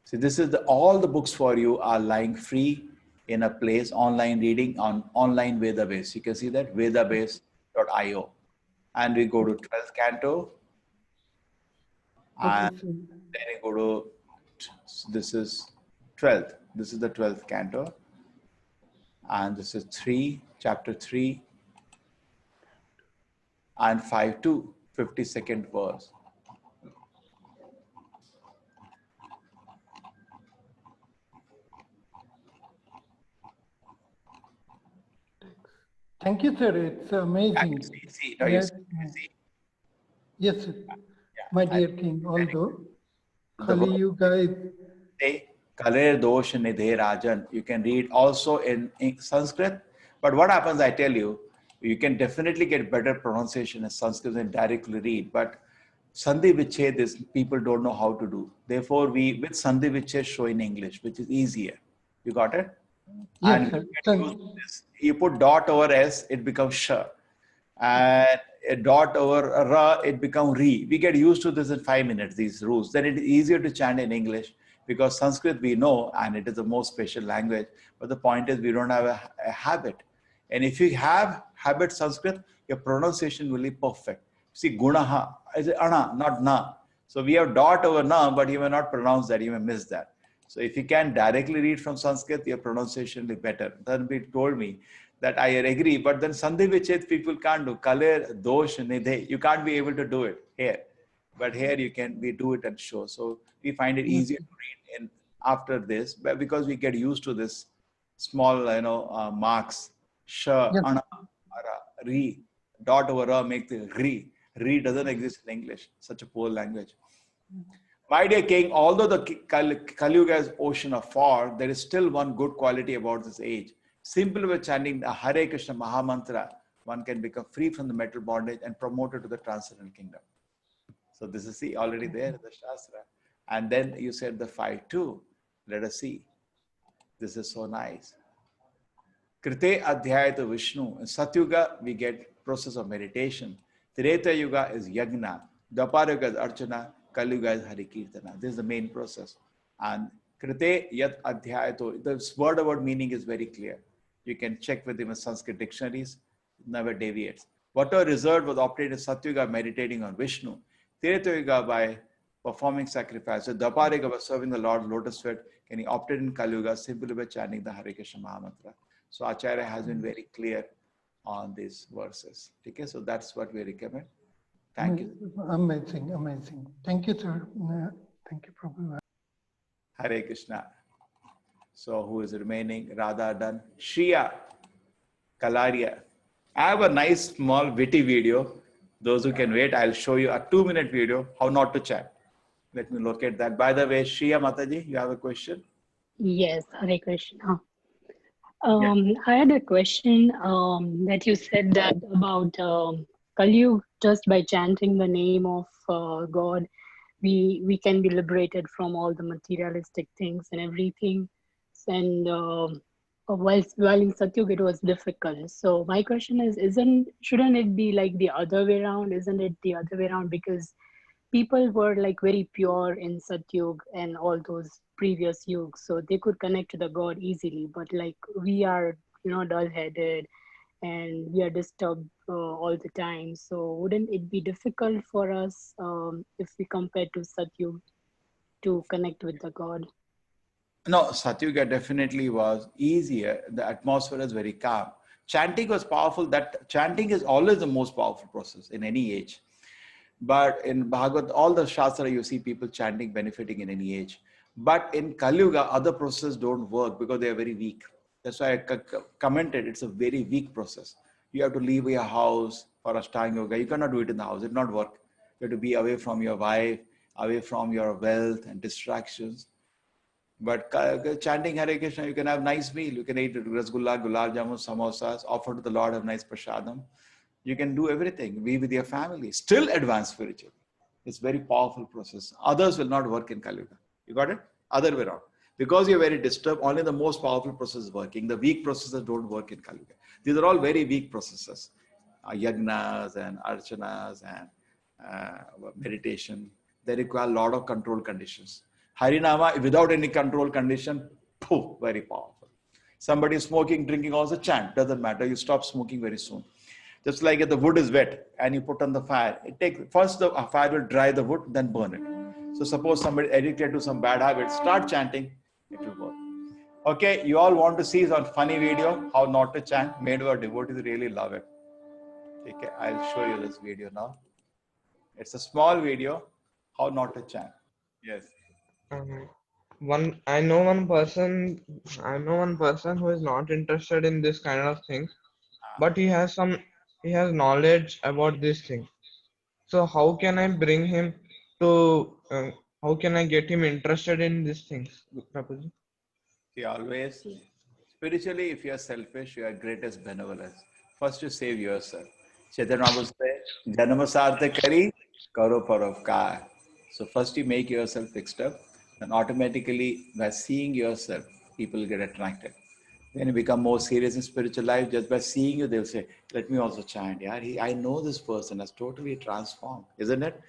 Speaker 1: So this is all the books for you are lying free in a place, online reading on online Vedabase. You can see that vedabase.io. And we go to 12th canto. And
Speaker 4: Okay, sir.
Speaker 1: then you go to, this is 12th. This is the 12th canto. And this is 3, chapter 3, and 5.2, 52nd verse.
Speaker 4: Thank you, sir. It's amazing.
Speaker 1: See, now you
Speaker 4: Yes,
Speaker 1: see.
Speaker 4: yes, sir. My dear king, although
Speaker 1: The
Speaker 4: Kali Yuga is
Speaker 1: Say, Kaler Dosh Nidhe Rajan. You can read also in Sanskrit. But what happens, I tell you, you can definitely get better pronunciation in Sanskrit and directly read. But Sandhi Viched is people don't know how to do. Therefore, we with Sandhi Viched show in English, which is easier. You got it?
Speaker 4: yes,
Speaker 1: And
Speaker 4: sir.
Speaker 1: you put dot over S, it becomes sh. And a dot over ra, it becomes re. We get used to this in 5 minutes, these rules. Then it is easier to chant in English because Sanskrit we know and it is the most special language. But the point is we don't have a habit. And if you have habit Sanskrit, your pronunciation will be perfect. See, gunaha is ana, not na. So we have dot over na, but you may not pronounce that, you may miss that. So if you can directly read from Sanskrit, your pronunciation will be better. Dhanbir told me that I agree, but then Sandhi Viched people can't do. Kaler, Dosh, Nidhe. You can't be able to do it here. But here we do it and show. So we find it easier to read in after this, but because we get used to this small, marks. Sh,
Speaker 4: Yes.
Speaker 1: ana, ara, re, dot over ra make the re. Re doesn't exist in English. Such a poor language. My dear king, although the Kali Yuga is ocean of fog, there is still one good quality about this age. Simply by chanting the Hare Krishna Mahamantra, one can become free from the mental bondage and promoted to the transcendental kingdom. So this is already there in the Shastra. And then you said the 5.2. Let us see. This is so nice. Krite Adhyayata Vishnu. In Satyuga, we get process of meditation. Treta Yuga is Yagna. Dwapara Yuga is Archana. Kali Yuga is Hari Kirtana. This is the main process. And Krite Yat Adhyayato, the word meaning is very clear. You can check with him in Sanskrit dictionaries, never deviates. Whatever result was obtained in Satyuga meditating on Vishnu, Treta Yuga by performing sacrifice, so Dwapara Yuga by serving the Lord's lotus feet, can be obtained in Kali Yuga simply by chanting the Hare Krishna Mahamantra. So Acharya has been very clear on these verses. Okay, so that's what we recommend. Thank you.
Speaker 4: Amazing, amazing. Thank you, sir. Thank you, Prabhu.
Speaker 1: Hare Krishna. So who is remaining? Radha done. Shriya Kalaria. I have a nice small witty video. Those who can wait, I'll show you a 2-minute video, how not to chat. Let me locate that. By the way, Shriya Mataji, you have a question?
Speaker 8: Yes, Hare Krishna.
Speaker 1: Yeah.
Speaker 8: I had a question that you said that about Kali Yuga, just by chanting the name of God, we can be liberated from all the materialistic things and everything. And while in Satyug it was difficult. So my question is, shouldn't it be like the other way around? Isn't it the other way around? Because people were like very pure in Satyug and all those previous yugs, so they could connect to the God easily. But like we are, dull-headed and we are disturbed all the time. So wouldn't it be difficult for us if we compare to Satyug to connect with the God?
Speaker 1: No, Satyuga definitely was easier. The atmosphere is very calm. Chanting was powerful. That chanting is always the most powerful process in any age. But in Bhagavad, all the Shastra, you see people chanting, benefiting in any age. But in Kali Yuga, other processes don't work because they are very weak. That's why I commented it's a very weak process. You have to leave your house for Ashtanga Yoga. You cannot do it in the house. It will not work. You have to be away from your wife, away from your wealth and distractions. But chanting Hare Krishna, you can have nice meal. You can eat rasgulla, gulab jamun, samosas, offer to the Lord, have nice prasadam. You can do everything. Be with your family. Still advance spiritually. It's very powerful process. Others will not work in Kali Yuga. You got it? Other way around. Because you're very disturbed, only the most powerful process is working. The weak processes don't work in Kali Yuga. These are all very weak processes. Yagnas and archanas and meditation. They require a lot of control conditions. Harinama, without any control condition, poof, very powerful. Somebody is smoking, drinking, also chant. Doesn't matter. You stop smoking very soon. Just like if the wood is wet and you put on the fire, first the fire will dry the wood, then burn it. So suppose somebody addicted to some bad habits, start chanting, it will work. Okay, you all want to see some funny video, how not to chant, made by devotees, really love it. Okay, I'll show you this video now. It's a small video, how not to chant. Yes.
Speaker 9: I know one person who is not interested in this kind of things, but he has knowledge about this thing. So how can I bring him to how can I get him interested in these things, Prabhuji?
Speaker 1: See, always spiritually, if you are selfish, you are greatest benevolence. First, you save yourself. Chaitanya Mahaprabhu says, "Janama sartha kari, karo paropkar." So first, you make yourself fixed up, and automatically, by seeing yourself, people get attracted. When you become more serious in spiritual life, just by seeing you, they'll say, "Let me also chant. Yeah, I know this person has totally transformed, isn't it?"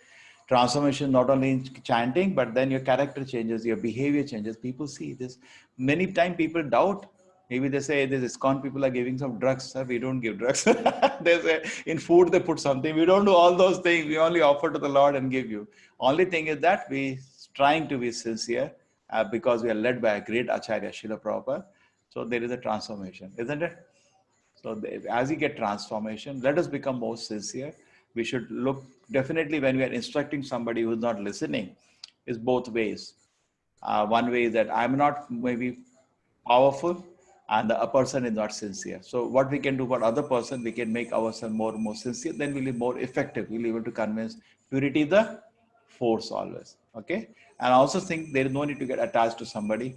Speaker 1: Transformation not only in chanting, but then your character changes, your behavior changes. People see this. Many times people doubt. Maybe they say, this ISKCON people are giving some drugs. Sir, we don't give drugs. They say, in food they put something. We don't do all those things. We only offer to the Lord and give you. Only thing is that we trying to be sincere because we are led by a great Acharya, Srila Prabhupada. So there is a transformation, isn't it? So as you get transformation, let us become more sincere. We should look, definitely when we are instructing somebody who's not listening, is both ways. One way is that I'm not maybe powerful and the person is not sincere. So what we can do for other person, we can make ourselves more sincere, then we'll be more effective. We'll be able to convince. Purity the force always. Okay. And I also think there is no need to get attached to somebody.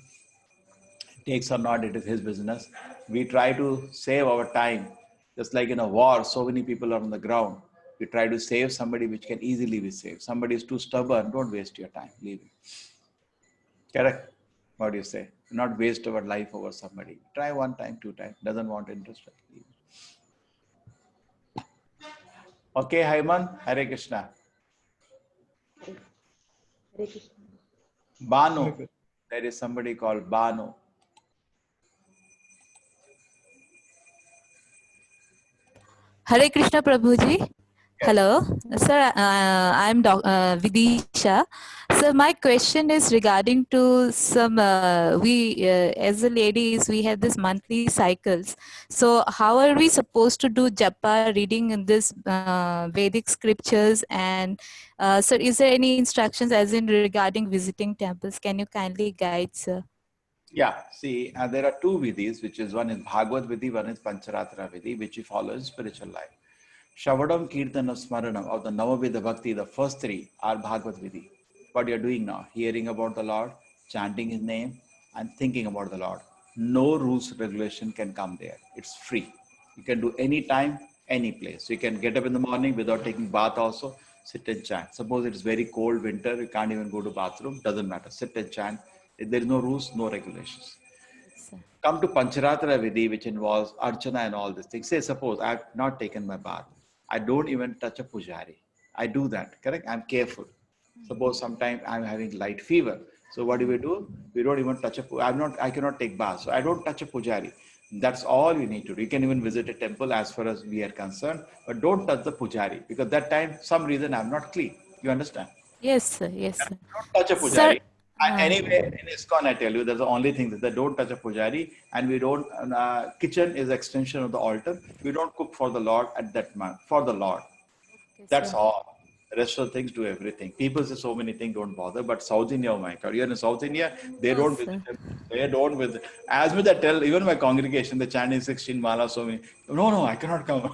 Speaker 1: Takes or not, it is his business. We try to save our time. Just like in a war, so many people are on the ground. We try to save somebody which can easily be saved. Somebody is too stubborn, don't waste your time. Leave it. Correct? What do you say? Not waste our life over somebody. Try one time, two times. Doesn't want interest. Leave it. Okay, Haiman, Hare Krishna.
Speaker 2: Hare Krishna.
Speaker 1: Banu. There is somebody called Banu.
Speaker 10: Hare Krishna Prabhuji. Hello, sir. I'm Vidisha. So my question is regarding to some. We as a ladies, we have this monthly cycles. So how are we supposed to do japa, reading in this Vedic scriptures? And sir, is there any instructions as in regarding visiting temples? Can you kindly guide, sir?
Speaker 1: Yeah, see, there are two vidhis, which is one is Bhagavad Vidhi, one is Pancharatra Vidhi, which you follow in spiritual life. Shavadam, Kirtanam, Smaranam of the Navavidha Bhakti, the first three are Bhagavad Vidhi. What you're doing now, hearing about the Lord, chanting His name, and thinking about the Lord. No rules, regulation can come there. It's free. You can do any time, any place. So you can get up in the morning without taking bath also. Sit and chant. Suppose it is very cold winter, you can't even go to bathroom, doesn't matter. Sit and chant. There is no rules, no regulations. Come to Pancharatra Vidhi, which involves Archana and all these things. Say, suppose I have not taken my bath. I don't even touch a pujari. I do that, correct? I'm careful. Suppose sometimes I'm having light fever. So what do? We don't even touch I cannot take bath. So I don't touch a pujari. That's all you need to do. You can even visit a temple as far as we are concerned, but don't touch the pujari because that time, some reason I'm not clean. You understand?
Speaker 10: Yes, sir. Yes, sir.
Speaker 1: Don't touch a
Speaker 10: Sir,
Speaker 1: pujari. And anyway, in ISKCON, I tell you, there's the only thing that they don't touch a pujari, and we don't. Kitchen is extension of the altar. We don't cook for the Lord at that month for the Lord. That's
Speaker 10: sir.
Speaker 1: all. The rest of the things do everything. People say so many things, don't bother. But South India, oh my God, you're in South India, they
Speaker 10: No,
Speaker 1: don't
Speaker 10: sir.
Speaker 1: visit them. They don't visit. As with I tell, even my congregation, the chanting 16 mala, so many. No, I cannot come.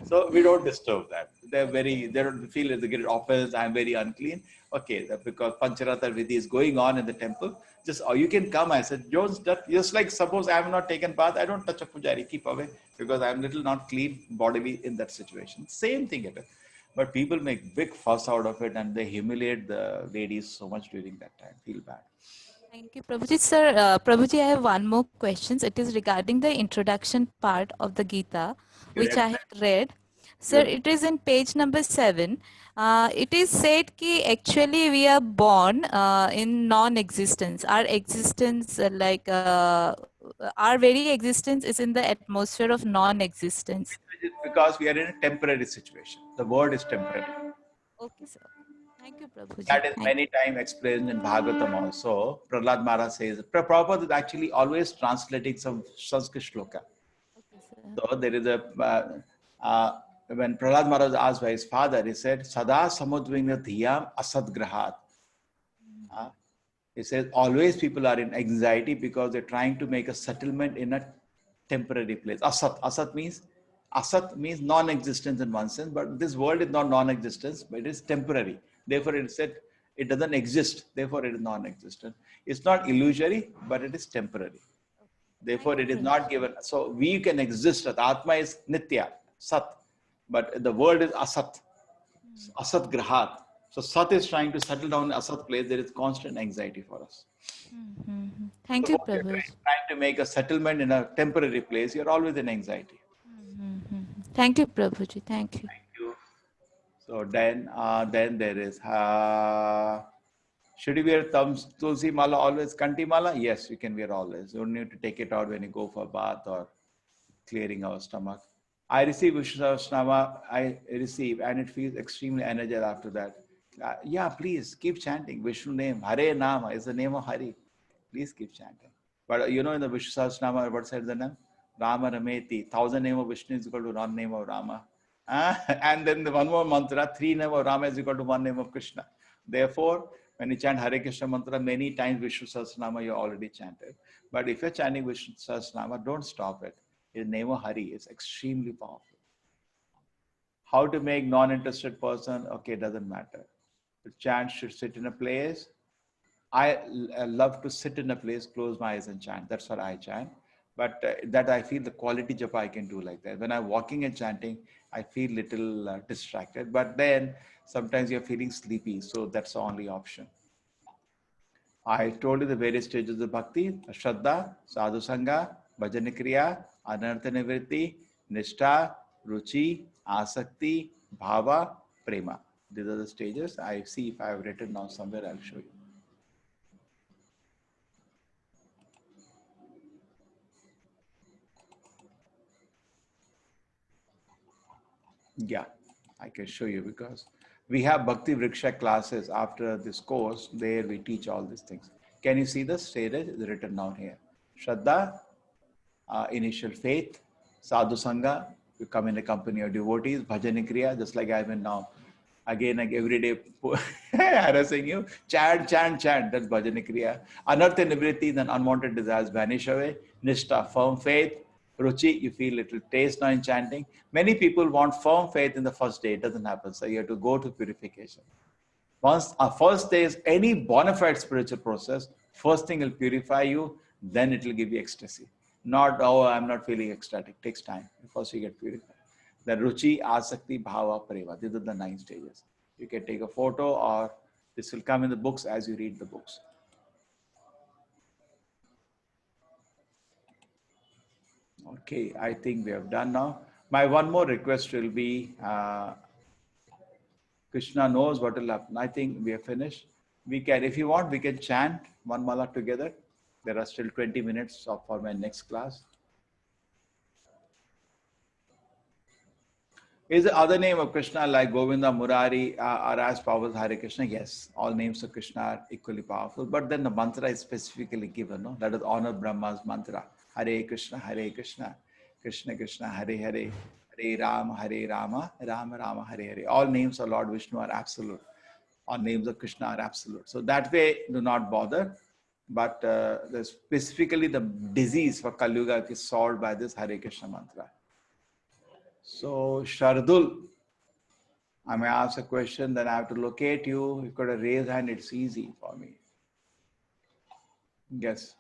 Speaker 1: So we don't disturb that. They don't feel they get offense. I'm very unclean. Okay, because Pancharatra Vidhi is going on in the temple. Just, you can come. I said, just like suppose I have not taken bath, I don't touch a pujari, keep away because I'm little not clean bodily in that situation. Same thing it is. But people make big fuss out of it and they humiliate the ladies so much during that time. Feel bad.
Speaker 10: Thank you, Prabhuji. Sir, Prabhuji, I have one more question. It is regarding the introduction part of the Gita, which I have read. Sir, it is in page number 7. It is said that actually we are born in non-existence. Our existence, our very existence is in the atmosphere of non-existence.
Speaker 1: Because we are in a temporary situation. The word is temporary.
Speaker 10: Okay, sir. Thank you, Prabhuji.
Speaker 1: That is many times explained in Bhagavatam also. Prahlad Maharaj says, Prabhupada is actually always translating some Sanskrit shloka. So there is when Prahlad Maharaj was asked by his father, he said, Sada samudvina dhiyam asadgrahat. He says, always people are in anxiety because they're trying to make a settlement in a temporary place. Asat means non-existence in one sense, but this world is not non-existence, but it is temporary. Therefore, it said it doesn't exist. Therefore, it is non-existent. It's not illusory, but it is temporary. Therefore, it is not given. So we can exist. Atma is nitya, sat, but the world is asat, asat grahat. So sat is trying to settle down in asat place. There is constant anxiety for us.
Speaker 10: Thank you, Prabhuji.
Speaker 1: Trying to make a settlement in a temporary place, you're always in anxiety.
Speaker 10: Thank you, Prabhuji. Thank you.
Speaker 1: So then there is should you wear tulsi mala always, kanti mala? Yes, you can wear always. You don't need to take it out when you go for a bath or clearing our stomach. I receive Vishnu Sahasranama, and it feels extremely energized after that. Yeah, please keep chanting Vishnu name. Hare Nama is the name of Hari. Please keep chanting. But in the Vishnu Sahasranama, what said the name? Rama Rameti. 1,000 name of Vishnu is equal to 1 name of Rama. And then the one more mantra, 3 name of Rama is equal to 1 name of Krishna. Therefore, when you chant Hare Krishna mantra, many times Vishnu Sahasranama you already chanted. But if you're chanting Vishnu Sahasranama, don't stop it. The name of Hari is extremely powerful. How to make non-interested person? Okay, doesn't matter. The chant should sit in a place. I love to sit in a place, close my eyes and chant. That's what I chant. But that I feel the quality japa I can do like that. When I'm walking and chanting, I feel little distracted. But then sometimes you're feeling sleepy. So that's the only option. I told you the various stages of bhakti: Shraddha, Sadhu Sangha, Bhajana Kriya, Anartha Nivritti, Nishtha, Ruchi, Asakti, Bhava, Prema. These are the stages. I see if I have written down somewhere, I'll show you. Yeah, I can show you because we have Bhakti Vriksha classes after this course. There we teach all these things. Can you see the stages? It's written down here. Shraddha, initial faith. Sadhu Sangha, you come in the company of devotees. Bhajana Kriya, just like I'm in now. Again, like every day harassing you. Chant. That's Bhajana Kriya. Anartha Nivritti, then unwanted desires vanish away. Nishtha, firm faith. Ruchi, you feel little taste now in chanting. Many people want firm faith in the first day. It doesn't happen. So you have to go to purification. Once our first day is any bona fide spiritual process, first thing will purify you, then it will give you ecstasy. Not, oh, I'm not feeling ecstatic. It takes time. First you get purified. Then Ruchi, Asakti, Bhava, Prema. These are the 9 stages. You can take a photo, or this will come in the books as you read the books. Okay, I think we have done now. My one more request will be, Krishna knows what will happen. I think we are finished. We can, if you want, we can chant one mala together. There are still 20 minutes for my next class. Is the other name of Krishna like Govinda, Murari are as powerful as Hare Krishna? Yes, all names of Krishna are equally powerful. But then the mantra is specifically given. No? That is honor Brahma's mantra. Hare Krishna, Krishna Krishna, Hare Hare, Hare Rama, Rama Rama, Hare Hare. All names of Lord Vishnu are absolute. All names of Krishna are absolute. So that way, do not bother. But specifically the disease for Kali Yuga is solved by this Hare Krishna mantra. So Shardul, I may ask a question, then I have to locate you. You've got a raise hand, it's easy for me. Yes.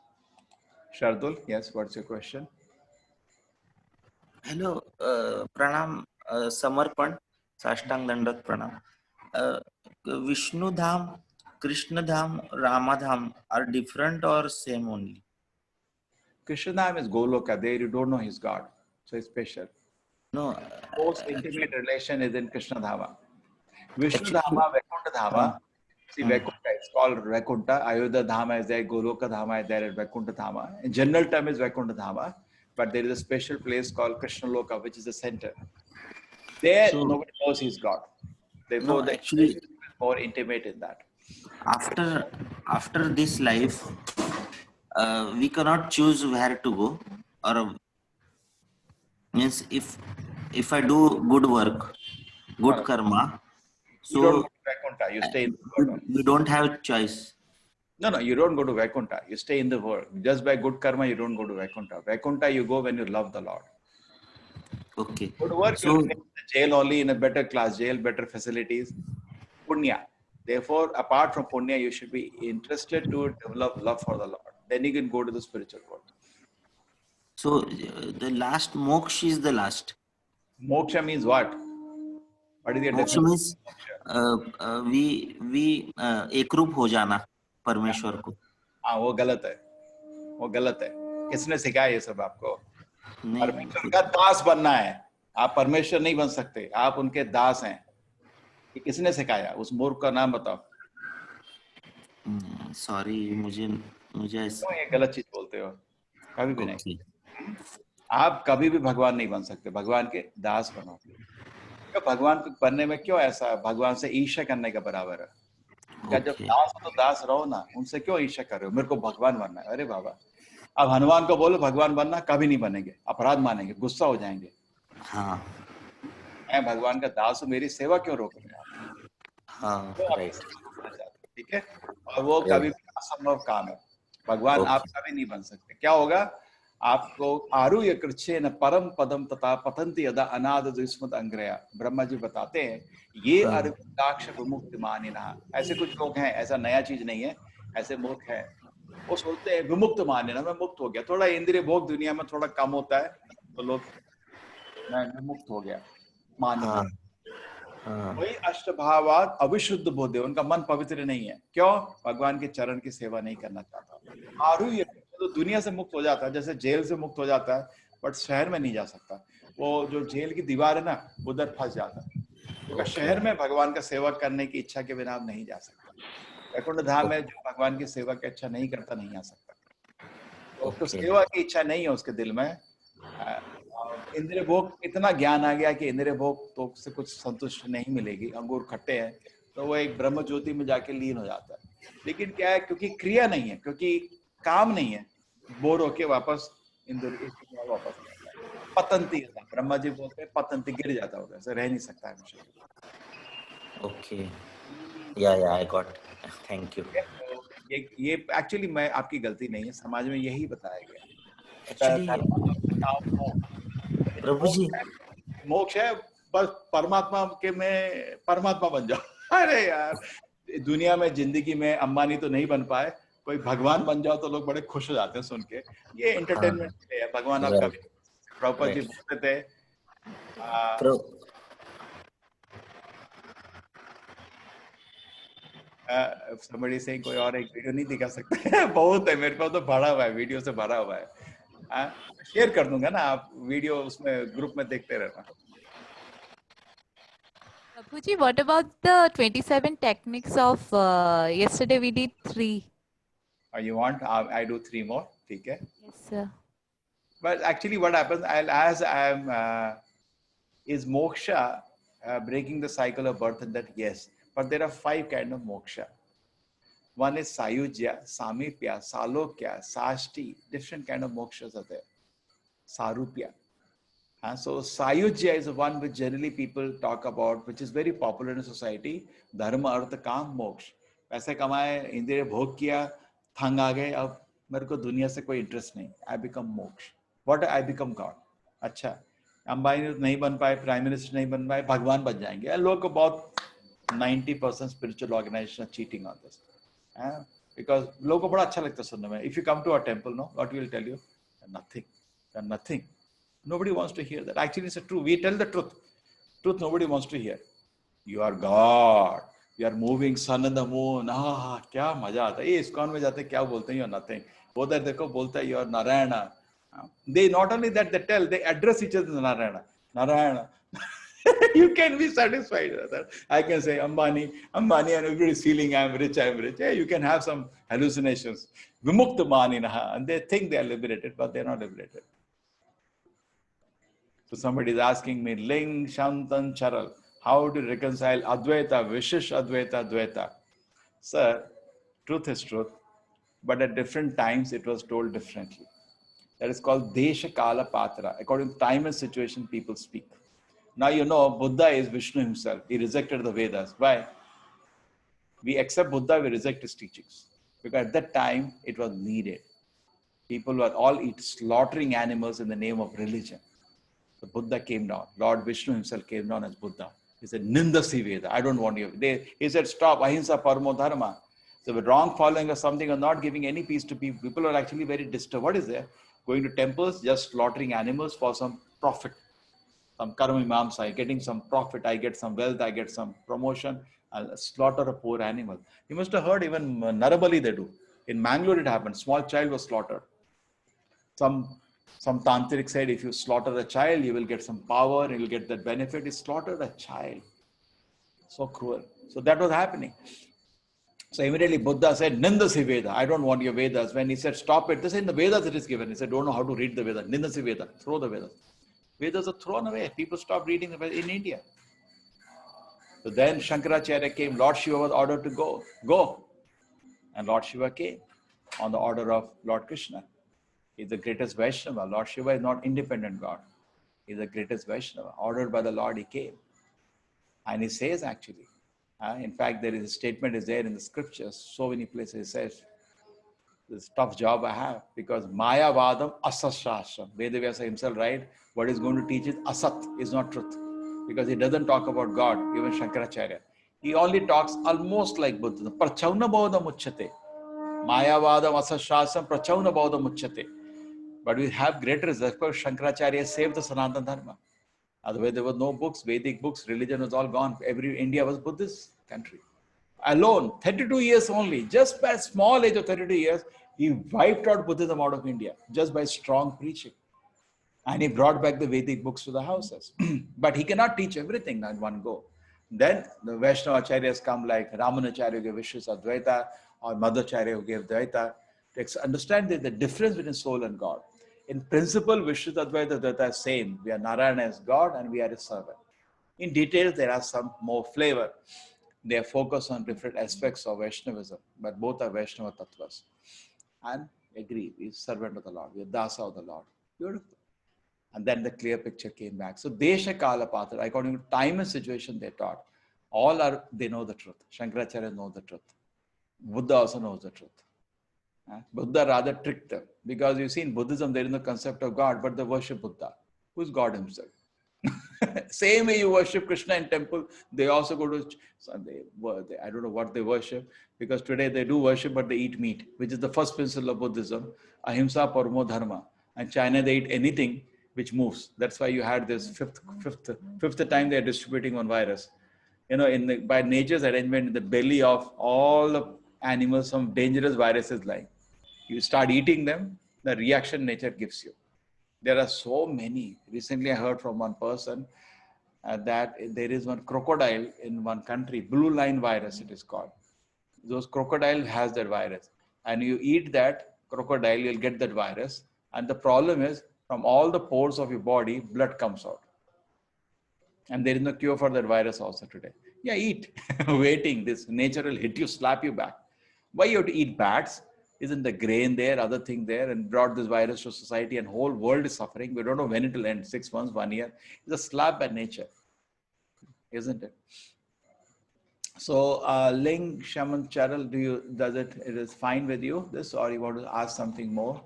Speaker 1: Shardul, yes, what's your question?
Speaker 11: Hello, Pranam, Samarpan, Sashtang Dandat Pranam. Vishnu Dham, Krishna Dham, Rama Dham are different or same only?
Speaker 1: Krishna Dham is Goloka, there you don't know his God, so it's special.
Speaker 11: No.
Speaker 1: Most intimate relation is in Krishna Dhama. Vishnu Dhama, Vaikuntha Dhama. See, Vaikuntha, it's called Vaikuntha. Ayodhya Dhama is there, Goloka Dhama is there, and Vaikuntha Dhama. In general term is Vaikuntha Dhama, but there is a special place called Krishna Loka, which is the center. There, nobody knows his God. Therefore, the actually is more intimate in that.
Speaker 11: After this life, we cannot choose where to go, or means if I do good work, good karma, so
Speaker 1: you don't go to Vaikuntha, you stay in the world.
Speaker 11: We don't have choice.
Speaker 1: No, you don't go to Vaikuntha, you stay in the world. Just by good karma, you don't go to Vaikuntha. Vaikuntha, you go when you love the Lord.
Speaker 11: Okay.
Speaker 1: Good work, so, you stay in the jail only, in a better class jail, better facilities. Punya. Therefore, apart from Punya, you should be interested to develop love for the Lord. Then you can go to the spiritual world.
Speaker 11: So, the last moksha is the last.
Speaker 1: Moksha means what? What is your
Speaker 11: moksha means we एकरूप हो जाना परमेश्वर को.
Speaker 1: हाँ, वो गलत है. वो गलत है. किसने सिखाया ये सब आपको? परमेश्वर का दास बनना है. आप परमेश्वर नहीं बन सकते. आप उनके दास हैं. ये किसने सिखाया? उस मूर्ख का नाम बताओ.
Speaker 11: सॉरी, मुझे
Speaker 1: ये गलत चीज बोलते हो. कभी भी नहीं. आप कभी भी भगवान नहीं बन सकते. भगवान के दास बनो. भगवान को बनने में क्यों ऐसा भगवान से ईर्ष्या करने का बराबर है? क्या जब दास हो तो दास रहो ना. उनसे क्यों ईर्ष्या कर रहे हो? मेरे को भगवान बनना है. अरे बाबा, अब हनुमान को बोलो भगवान बनना, कभी नहीं बनेंगे. अपराध मानेंगे, गुस्सा हो जाएंगे.
Speaker 11: हाँ,
Speaker 1: मैं भगवान का दास हूँ, मेरी सेवा क्यों रोक रहे हैं?
Speaker 11: हाँ,
Speaker 1: ठीक है. और वो कभी भी असंभव काम है. भगवान आप कभी नहीं बन सकते. क्या होगा? आपको आरुह्य कृच्छेन परम पदम तथा पतंति यदा अनाद दुष्मत अंग्रया. ब्रह्मा जी बताते हैं ये अरविंदाक्ष विमुक्ति मानिना. ऐसे कुछ लोग हैं, ऐसा नया चीज नहीं है. ऐसे मूर्ख हैं, वो सोचते हैं विमुक्त मानिना, मैं मुक्त हो गया. थोड़ा इंद्रिय भोग दुनिया में थोड़ा कम होता है तो लोग मैं विमुक्त हो गया मानिना. वही अष्टभावात अविशुद्ध बोधे. उनका मन पवित्र नहीं है. क्यों? भगवान के चरण की सेवा नहीं करना चाहता. आरुह्य तो दुनिया से मुक्त हो जाता है, जैसे जेल से मुक्त हो जाता है, बट शहर में नहीं जा सकता. वो जो जेल की दीवार है ना, उधर फंस जाता है. तो शहर में भगवान का सेवा करने की इच्छा के बिना आप नहीं जा सकता. वैकुंठ धाम में जो भगवान की सेवा की इच्छा नहीं करता, नहीं आ सकता. तो उसको सेवा की इच्छा नहीं है उसके दिल में. इंद्रिय भोग, इतना ज्ञान आ गया कि इंद्रिय भोग तो से कुछ संतुष्ट नहीं मिलेगी. अंगूर खट्टे हैं तो वो एक ब्रह्म ज्योति में जाके लीन हो जाता है. लेकिन क्या है, क्योंकि क्रिया नहीं है, क्योंकि काम नहीं है, बोर होके वापस इंद्रिय वापस पतंती. ब्रह्मा जी बोलते हैं पतंती, गिर जाता होगा, ऐसे रह नहीं सकता है.
Speaker 11: ओके, या आई गॉट, थैंक यू.
Speaker 1: ये एक्चुअली मैं आपकी गलती नहीं है, समाज में यही बताया गया.
Speaker 11: प्रभु जी,
Speaker 1: मोक्ष है बस परमात्मा के में परमात्मा बन जाओ. अरे यार, दुनिया में जिंदगी में अंबानी तो नहीं बन पाए, कोई भगवान बन जाओ तो लोग बड़े खुश हो जाते हैं सुन के. ये एंटरटेनमेंट है. भगवान आपका प्रभुपाद जी बोलते थे
Speaker 11: Pro-
Speaker 1: if somebody saying कोई और एक वीडियो नहीं दिखा सकता बहुत है मेरे पास तो भरा हुआ है वीडियो से भरा हुआ है शेयर कर दूंगा ना आप वीडियो उसमें ग्रुप में देखते रहना
Speaker 10: Prabhuji, what about the 27 techniques of yesterday we did 3?
Speaker 1: You want I do 3 more ठीक है
Speaker 10: Yes, sir.
Speaker 1: but actually what happens as I am is moksha breaking the cycle of birth and death? Yes, but there are 5 kind of moksha. One is sayujya, samipya, salokya, sashti. Different kind of mokshas are there. Sarupya. So sayujya is the one which generally people talk about, which is very popular in society. Dharma, artha, काम, मोक्ष. पैसे कमाए, इंद्रिय भोग किया, थंग आ गए, अब मेरे को दुनिया से कोई इंटरेस्ट नहीं. I become मोक्ष. What I become God. अच्छा, अंबानी नहीं बन पाए, प्राइम मिनिस्टर नहीं बन पाए, भगवान बन जाएंगे. लोग को बहुत 90% spiritual organization are cheating on this. Because लोगों को बड़ा अच्छा लगता है सुनने में. If you come to our temple, no, what we will tell you? Nothing. Nothing. Nobody wants to hear that. Actually, it's true. We tell the truth. Truth nobody wants to hear. You are God. You are moving sun and the moon. क्या मजा आता है. ये ISKCON में जाते क्या बोलते हैं? You are nothing. उधर देखो बोलता है you are Narayana. They not only that they tell, they address each other as Narayana. Narayana. You can be satisfied with that. I can say Ambani, Ambani, and everybody is feeling I'm rich, I'm rich. Yeah, you can have some hallucinations. Vimukta maninaha, and they think they are liberated, but they are not liberated. So somebody is asking me, Ling, Shantan, Charal, how to reconcile Advaita, Vishish Advaita, Dvaita? Sir, truth is truth, but at different times it was told differently. That is called Desha Kala Patra. According to time and situation, people speak. Now you know Buddha is Vishnu himself. He rejected the Vedas. Why? We accept Buddha, we reject his teachings. Because at that time, it was needed. People were all slaughtering animals in the name of religion. So Buddha came down. Lord Vishnu himself came down as Buddha. He said, Nindasi Veda. I don't want you. He said, stop. Ahimsa Paramo Dharma. So the wrong following of something or not giving any peace to people. People are actually very disturbed. What is there? Going to temples, just slaughtering animals for some profit. Some karma imamsa, getting some profit, I get some wealth, I get some promotion, I'll slaughter a poor animal. You must have heard even Narabali they do. In Mangalore it happened, small child was slaughtered. Some tantric said if you slaughter a child, you will get some power, you will get that benefit. He slaughtered a child. So cruel. So that was happening. So immediately Buddha said, Nindasi Veda, I don't want your Vedas. When he said, stop it, they said in the Vedas it is given. He said, don't know how to read the Vedas. Nindasi Veda, throw the Vedas. Vedas are thrown away. People stopped reading the Vedas in India. So then Shankaracharya came. Lord Shiva was ordered to go. And Lord Shiva came on the order of Lord Krishna. He's the greatest Vaishnava. Lord Shiva is not independent God. He's the greatest Vaishnava. Ordered by the Lord, he came. And he says actually, in fact, there is a statement is there in the scriptures. So many places he says, this tough job I have because Maya Vadam Asasashram. Vedavyasa himself, right? What he's going to teach is Asat, is not truth. Because he doesn't talk about God, even Shankaracharya. He only talks almost like Buddha. Prachauna Bodha Muchyate. Maya Vadam Asasashram Prachauna Bodha Muchyate. But we have great respect for Shankaracharya saved the Sanatana Dharma. Otherwise, there were no books, Vedic books, religion was all gone. India was Buddhist country. Alone, 32 years only, just by a small age of 32 years, he wiped out Buddhism out of India just by strong preaching. And he brought back the Vedic books to the houses. But he cannot teach everything in one go. Then the Vaishnava acharyas come like Ramanacharya who gave Vishwas Advaita or Madhacharya who gave Dvaita to understand the difference between soul and God. In principle, Vishwas Advaita Dvaita is same. We are Narayana as God and we are his servant. In details, there are some more flavor. They are focused on different aspects of Vaishnavism, but both are Vaishnava Tattvas. And agree, we are servant of the Lord, we are Dasa of the Lord. Beautiful. And then the clear picture came back. So Desha Kala Patra, according to time and situation they taught, they know the truth. Shankaracharya knows the truth. Buddha also knows the truth. Buddha rather tricked them. Because you see in Buddhism there is no concept of God, but they worship Buddha, who is God himself. Same way you worship Krishna in temple, they also go to, I don't know what they worship, because today they do worship, but they eat meat, which is the first principle of Buddhism, Ahimsa Paramo Dharma. And China, they eat anything, which moves. That's why you had this fifth time they are distributing one virus. You know, by nature's arrangement, in the belly of all the animals, some dangerous viruses lie. You start eating them, the reaction nature gives you. There are so many. Recently, I heard from one person that there is one crocodile in one country, blue line virus it is called. Those crocodile has that virus, and you eat that crocodile, you'll get that virus. And the problem is, from all the pores of your body, blood comes out. And there is no cure for that virus also today. Yeah, eat. Waiting, this nature will hit you, slap you back. Why you have to eat bats? Isn't the grain there, other thing there, and brought this virus to society, and whole world is suffering. We don't know when it will end, 6 months, 1 year. It's a slap by nature, isn't it? So, Ling Shaman Charal, it is fine with you, this, or you want to ask something more?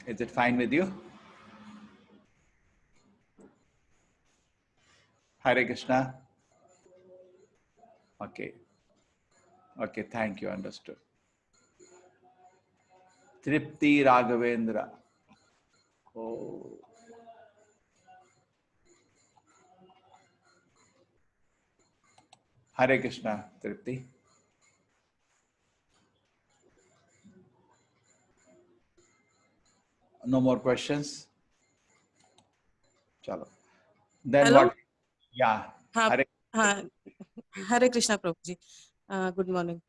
Speaker 1: Is it fine with you? Hare Krishna. Okay. Okay, thank you, understood. Tripti Raghavendra. Oh. Hare Krishna, Tripti. No more questions? Chalo. Then
Speaker 12: Hello?
Speaker 1: what? Yeah.
Speaker 12: Hare Krishna Prabhuji. Good morning.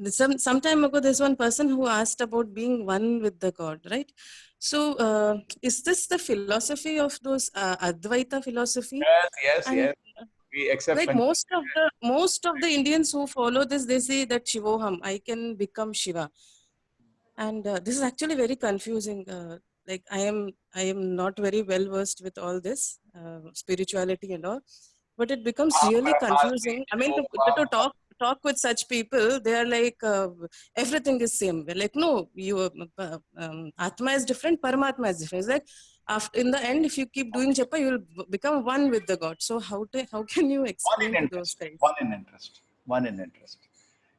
Speaker 12: Some time ago, there's one person who asked about being one with the God, right? So, is this the philosophy of those Advaita philosophy?
Speaker 1: Yes. We accept.
Speaker 12: Like most of the Indians who follow this, they say that Shivoham, I can become Shiva, and this is actually very confusing. Like I am not very well versed with all this spirituality and all, but it becomes really confusing. I mean, to talk with such people, they are like everything is same. We're like, no, you Atma is different, Paramatma is different. It's like in the end, if you keep doing japa, you will become one with the God. So how can you explain to those guys?
Speaker 1: One in interest.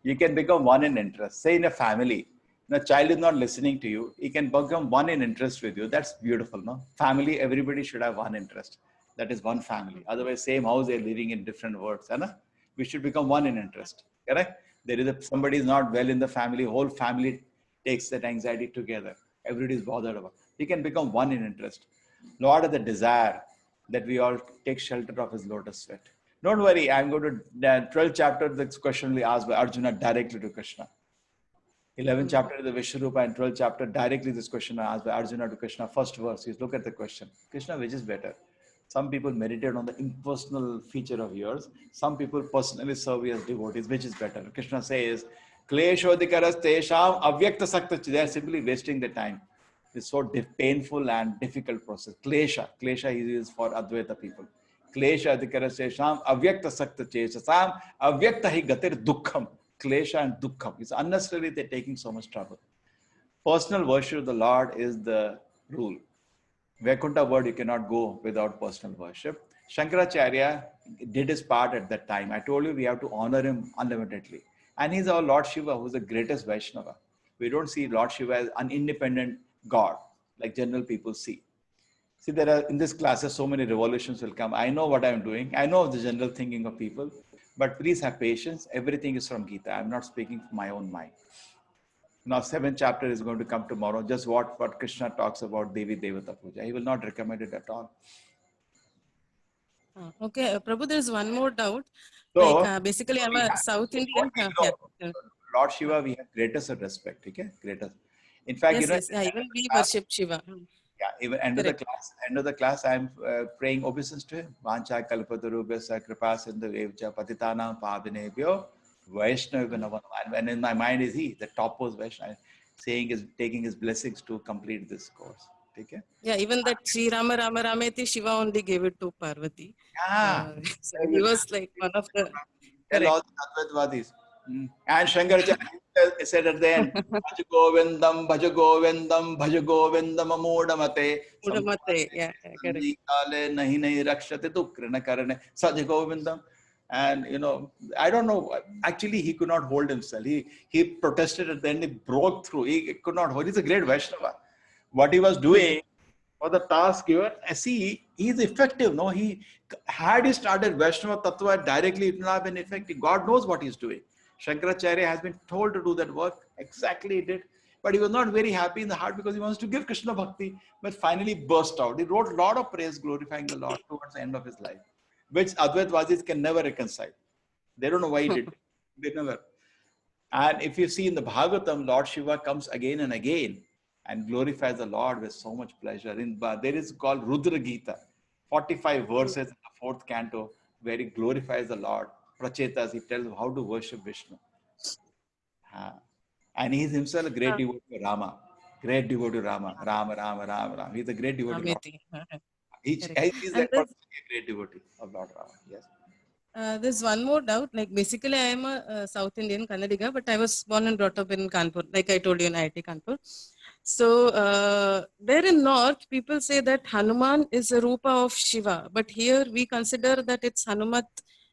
Speaker 1: You can become one in interest. Say in a family, the child is not listening to you, he can become one in interest with you. That's beautiful, no? Family, everybody should have one interest. That is one family. Otherwise, same house, they're living in different worlds. We should become one in interest. Correct? Somebody is not well in the family, whole family takes that anxiety together. Everybody is bothered about. We can become one in interest. Lord has the desire that we all take shelter of his lotus feet. Don't worry, I'm going to the 12th chapter, this question will be asked by Arjuna directly to Krishna. 11th chapter is the Vishwarupa, and 12th chapter directly this question asked by Arjuna to Krishna. First verse, you look at the question. Krishna, which is better? Some people meditate on the impersonal feature of yours. Some people personally serve you as devotees. Which is better? Krishna says, Kleshodikaras tesham avyakta sakta. They are simply wasting the time. It's so painful and difficult process. Klesha he uses for Advaita people. Klesha adhikaras tesham avyakta sakta chesasam avyakta hi gatir dukkham. Klesha and dukkham. It's unnecessarily they're taking so much trouble. Personal worship of the Lord is the rule. Vaikuntha word you cannot go without personal worship. Shankaracharya did his part at that time. I told you we have to honor him unlimitedly. And he's our Lord Shiva, who's the greatest Vaishnava. We don't see Lord Shiva as an independent God, like general people see. See, there are in this classes so many revolutions will come. I know what I'm doing. I know the general thinking of people. But please have patience. Everything is from Gita. I'm not speaking from my own mind. Now, 7th chapter is going to come tomorrow. Just what Krishna talks about Devi Devata Puja. He will not recommend it at all.
Speaker 12: Okay, Prabhu, there is one more doubt.
Speaker 1: So,
Speaker 12: like basically, I'm a South Indian.
Speaker 1: Lord Shiva, we have greatest respect. Okay, greatest. In fact,
Speaker 12: yes, even we worship Shiva.
Speaker 1: Yeah, even end of the class, I'm praying obeisance to him. Vancha kalpatarubhyasya kripa sindhavevcha patitanam pavinebhyo Vaishnava. And in my mind is he, the topmost Vaishnava, taking his blessings to complete this course. Okay?
Speaker 12: Yeah, even that Sri Rama Rama Rameti, Shiva only gave it to Parvati.
Speaker 1: Yeah.
Speaker 12: So he was like one of the.
Speaker 1: Tell all the Advaitvadis. And Shankaracharya said at the end, Bhaja Govindam, Bhaja Govindam, Bhaja Govindam Amodamate.
Speaker 12: Amodamate, yeah, correct.
Speaker 1: Nahi rakshate dukrana karane. Saja Govindam. And I don't know. Actually, he could not hold himself. He protested at the end. He broke through. He could not hold. He's a great Vaishnava. What he was doing for the task given, see, he's effective. No, had he started Vaishnava Tattva directly, it would not have been effective. God knows what he's doing. Shankaracharya has been told to do that work. Exactly he did. But he was not very happy in the heart because he wants to give Krishna Bhakti. But finally burst out. He wrote a lot of praise glorifying the Lord towards the end of his life, which Advaitvasis can never reconcile. They don't know why he did it. They never. And if you see in the Bhagavatam, Lord Shiva comes again and again and glorifies the Lord with so much pleasure. There is called Rudra Gita, 45 verses in the 4th canto, where he glorifies the Lord. Prachetas, he tells how to worship Vishnu. And he is himself a great devotee of Rama. Great devotee of Rama. Rama. He's a great devotee of Lord. He's like a great devotee of Lord Rama. Yes.
Speaker 12: There's one more doubt. Like basically, I am a South Indian Kannadiga, but I was born and brought up in Kanpur, like I told you in IIT Kanpur. So there in North, people say that Hanuman is a Rupa of Shiva, but here we consider that it's Hanumat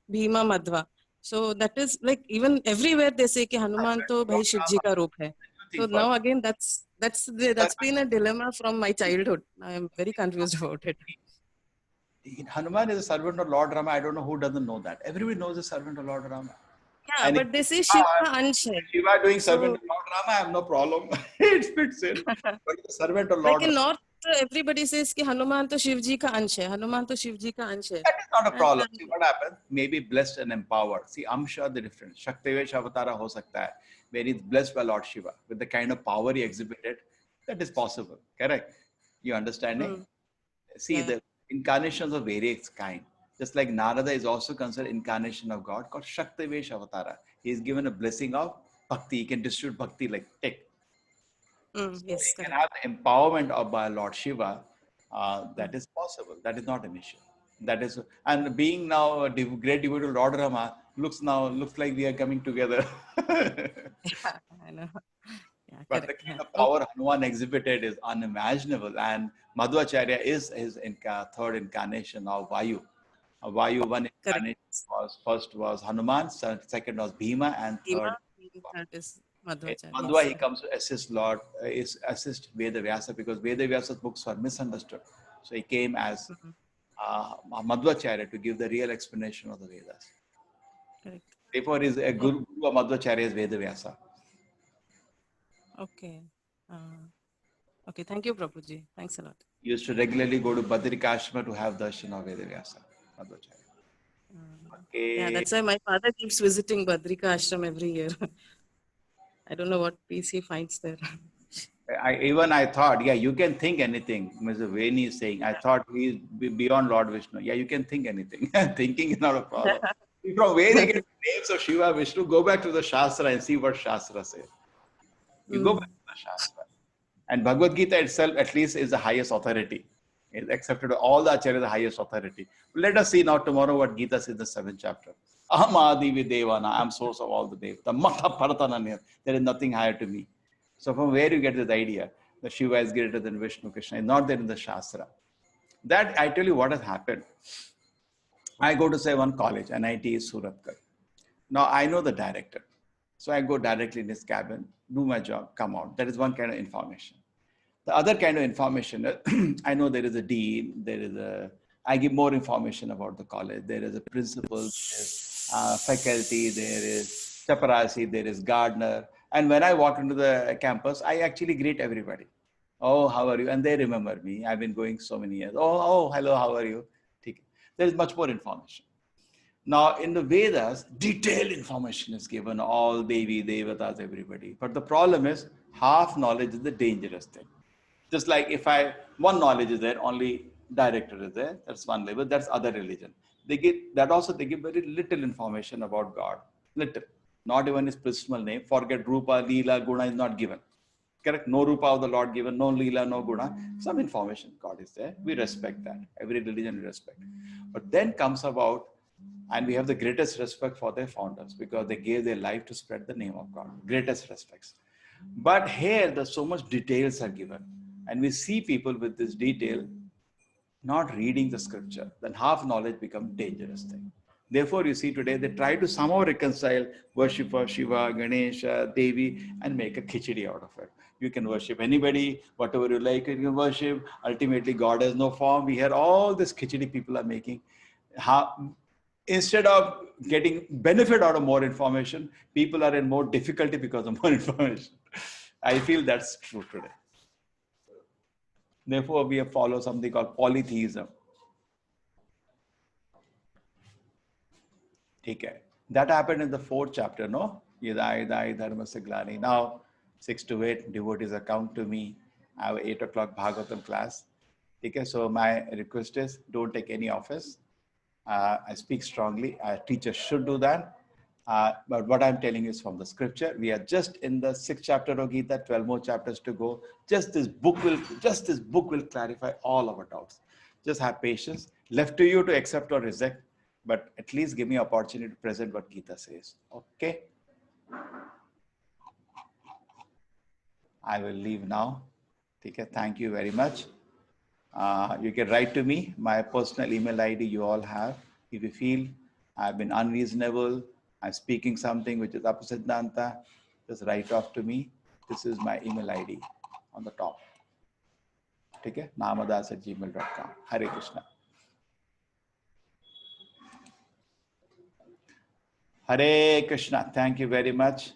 Speaker 12: Bhima Madhva. So that is like even everywhere they say कि Hanuman to bhai Shiv ji ka roop hai. So now again that's been a dilemma from my childhood. I am very confused about it.
Speaker 1: Hanuman is a servant of Lord Rama. I don't know who doesn't know that. Everybody knows the servant of Lord Rama.
Speaker 12: Yeah, and but they say Shiva Anshe.
Speaker 1: Shiva doing servant of Lord Rama, I have no problem. It fits in. But the servant of Lord
Speaker 12: Like in North, everybody says कि Hanuman to Shiv ji ka अंश है. Hanuman to Shiv ji ka अंश है.
Speaker 1: That is not a problem. See what happens? Maybe blessed and empowered. See, Amsha the difference. Shaktivesh Avatara ho sakta hai. Where he's blessed by Lord Shiva with the kind of power he exhibited. That is possible. Correct? You understanding? See, the incarnations of various kind. Just like Narada is also considered incarnation of God called Shaktivesh Avatara. He is given a blessing of bhakti. He can distribute bhakti like tick.
Speaker 12: Yes,
Speaker 1: he can have the empowerment of by Lord Shiva. That is possible. That is not an issue. That is, and being now a great devotee of Lord Rama looks like we are coming together.
Speaker 12: Yeah, I know. Yeah,
Speaker 1: but the kind of power Hanuman exhibited is unimaginable. And Madhvacharya is his third incarnation of Vayu. Vayu, one incarnation first was Hanuman, second was Bhima, and third
Speaker 12: is Madhvacharya.
Speaker 1: Madhva, he comes to assist assist Veda Vyasa because Veda Vyasa's books were misunderstood. So he came as Madhvacharya to give the real explanation of the Vedas.
Speaker 12: Correct.
Speaker 1: Therefore, is a Guru of Madhvacharya is Veda Vyasa.
Speaker 12: Okay. Okay, thank you, Prabhuji. Thanks a lot.
Speaker 1: He used to regularly go to Badrikashma to have darshan of Veda Vyasa. Okay.
Speaker 12: Yeah, that's why my father keeps visiting Badrika Ashram every year. I don't know what peace he finds there.
Speaker 1: I thought, yeah, you can think anything. Mr. Veni is saying, I thought he is beyond Lord Vishnu. Yeah, you can think anything. Thinking is not a problem. From where you get the names of Shiva, Vishnu, go back to the Shastra and see what Shastra says. You go back to the Shastra. And Bhagavad Gita itself, at least, is the highest authority. It's accepted by all the Acharyas, the highest authority. Let us see now tomorrow what Gita says in the 7th chapter. Aham adi videvana, I am source of all the devata. Matha paratananya, there is nothing higher to me. So from where you get this idea that Shiva is greater than Vishnu, Krishna is not there in the Shastra. That, I tell you what has happened. I go to say one college, NIT Surathkar. Now I know the director. So I go directly in his cabin, do my job, come out. That is one kind of information. The other kind of information, I know there is a dean, I give more information about the college. There is a principal, there is faculty, there is chaparasi, there is gardener. And when I walk into the campus, I actually greet everybody. Oh, how are you? And they remember me. I've been going so many years. Oh, hello, how are you? There is much more information. Now, in the Vedas, detailed information is given, all Devi, Devatas, everybody. But the problem is, half knowledge is the dangerous thing. Just like if one knowledge is there, only director is there, that's one level, that's other religion. They give very little information about God. Little. Not even his personal name. Forget Rupa, Leela, Guna is not given. Correct? No Rupa of the Lord given, no Leela, no Guna. Some information, God is there. We respect that. Every religion we respect. But then comes about, and we have the greatest respect for their founders because they gave their life to spread the name of God. Greatest respects. But here, there's so much details are given. And we see people with this detail not reading the scripture. Then half knowledge becomes dangerous thing. Therefore, you see today they try to somehow reconcile worship of Shiva, Ganesha, Devi, and make a khichdi out of it. You can worship anybody, whatever you like, you can worship. Ultimately, God has no form. We hear all this khichdi people are making. Instead of getting benefit out of more information, people are in more difficulty because of more information. I feel that's true today. Therefore, we follow something called polytheism. Okay. That happened in the 4th chapter, no? Yadai Dai Dharma Siglani. Now, 6 to 8 devotees are come to me. I have 8 o'clock Bhagavatam class. Okay, so my request is don't take any office. I speak strongly. A teacher should do that. But what I'm telling you is from the scripture. We are just in the 6th chapter of Gita, 12 more chapters to go. Just this book will clarify all our doubts. Just have patience. Left to you to accept or reject. But at least give me opportunity to present what Gita says. Okay? I will leave now. Okay, thank you very much. You can write to me. My personal email ID you all have. If you feel I've been unreasonable, I'm speaking something which is Apasiddhanta, just write off to me. This is my email ID on the top. Okay? namadas@gmail.com. Hare Krishna. Hare Krishna. Thank you very much.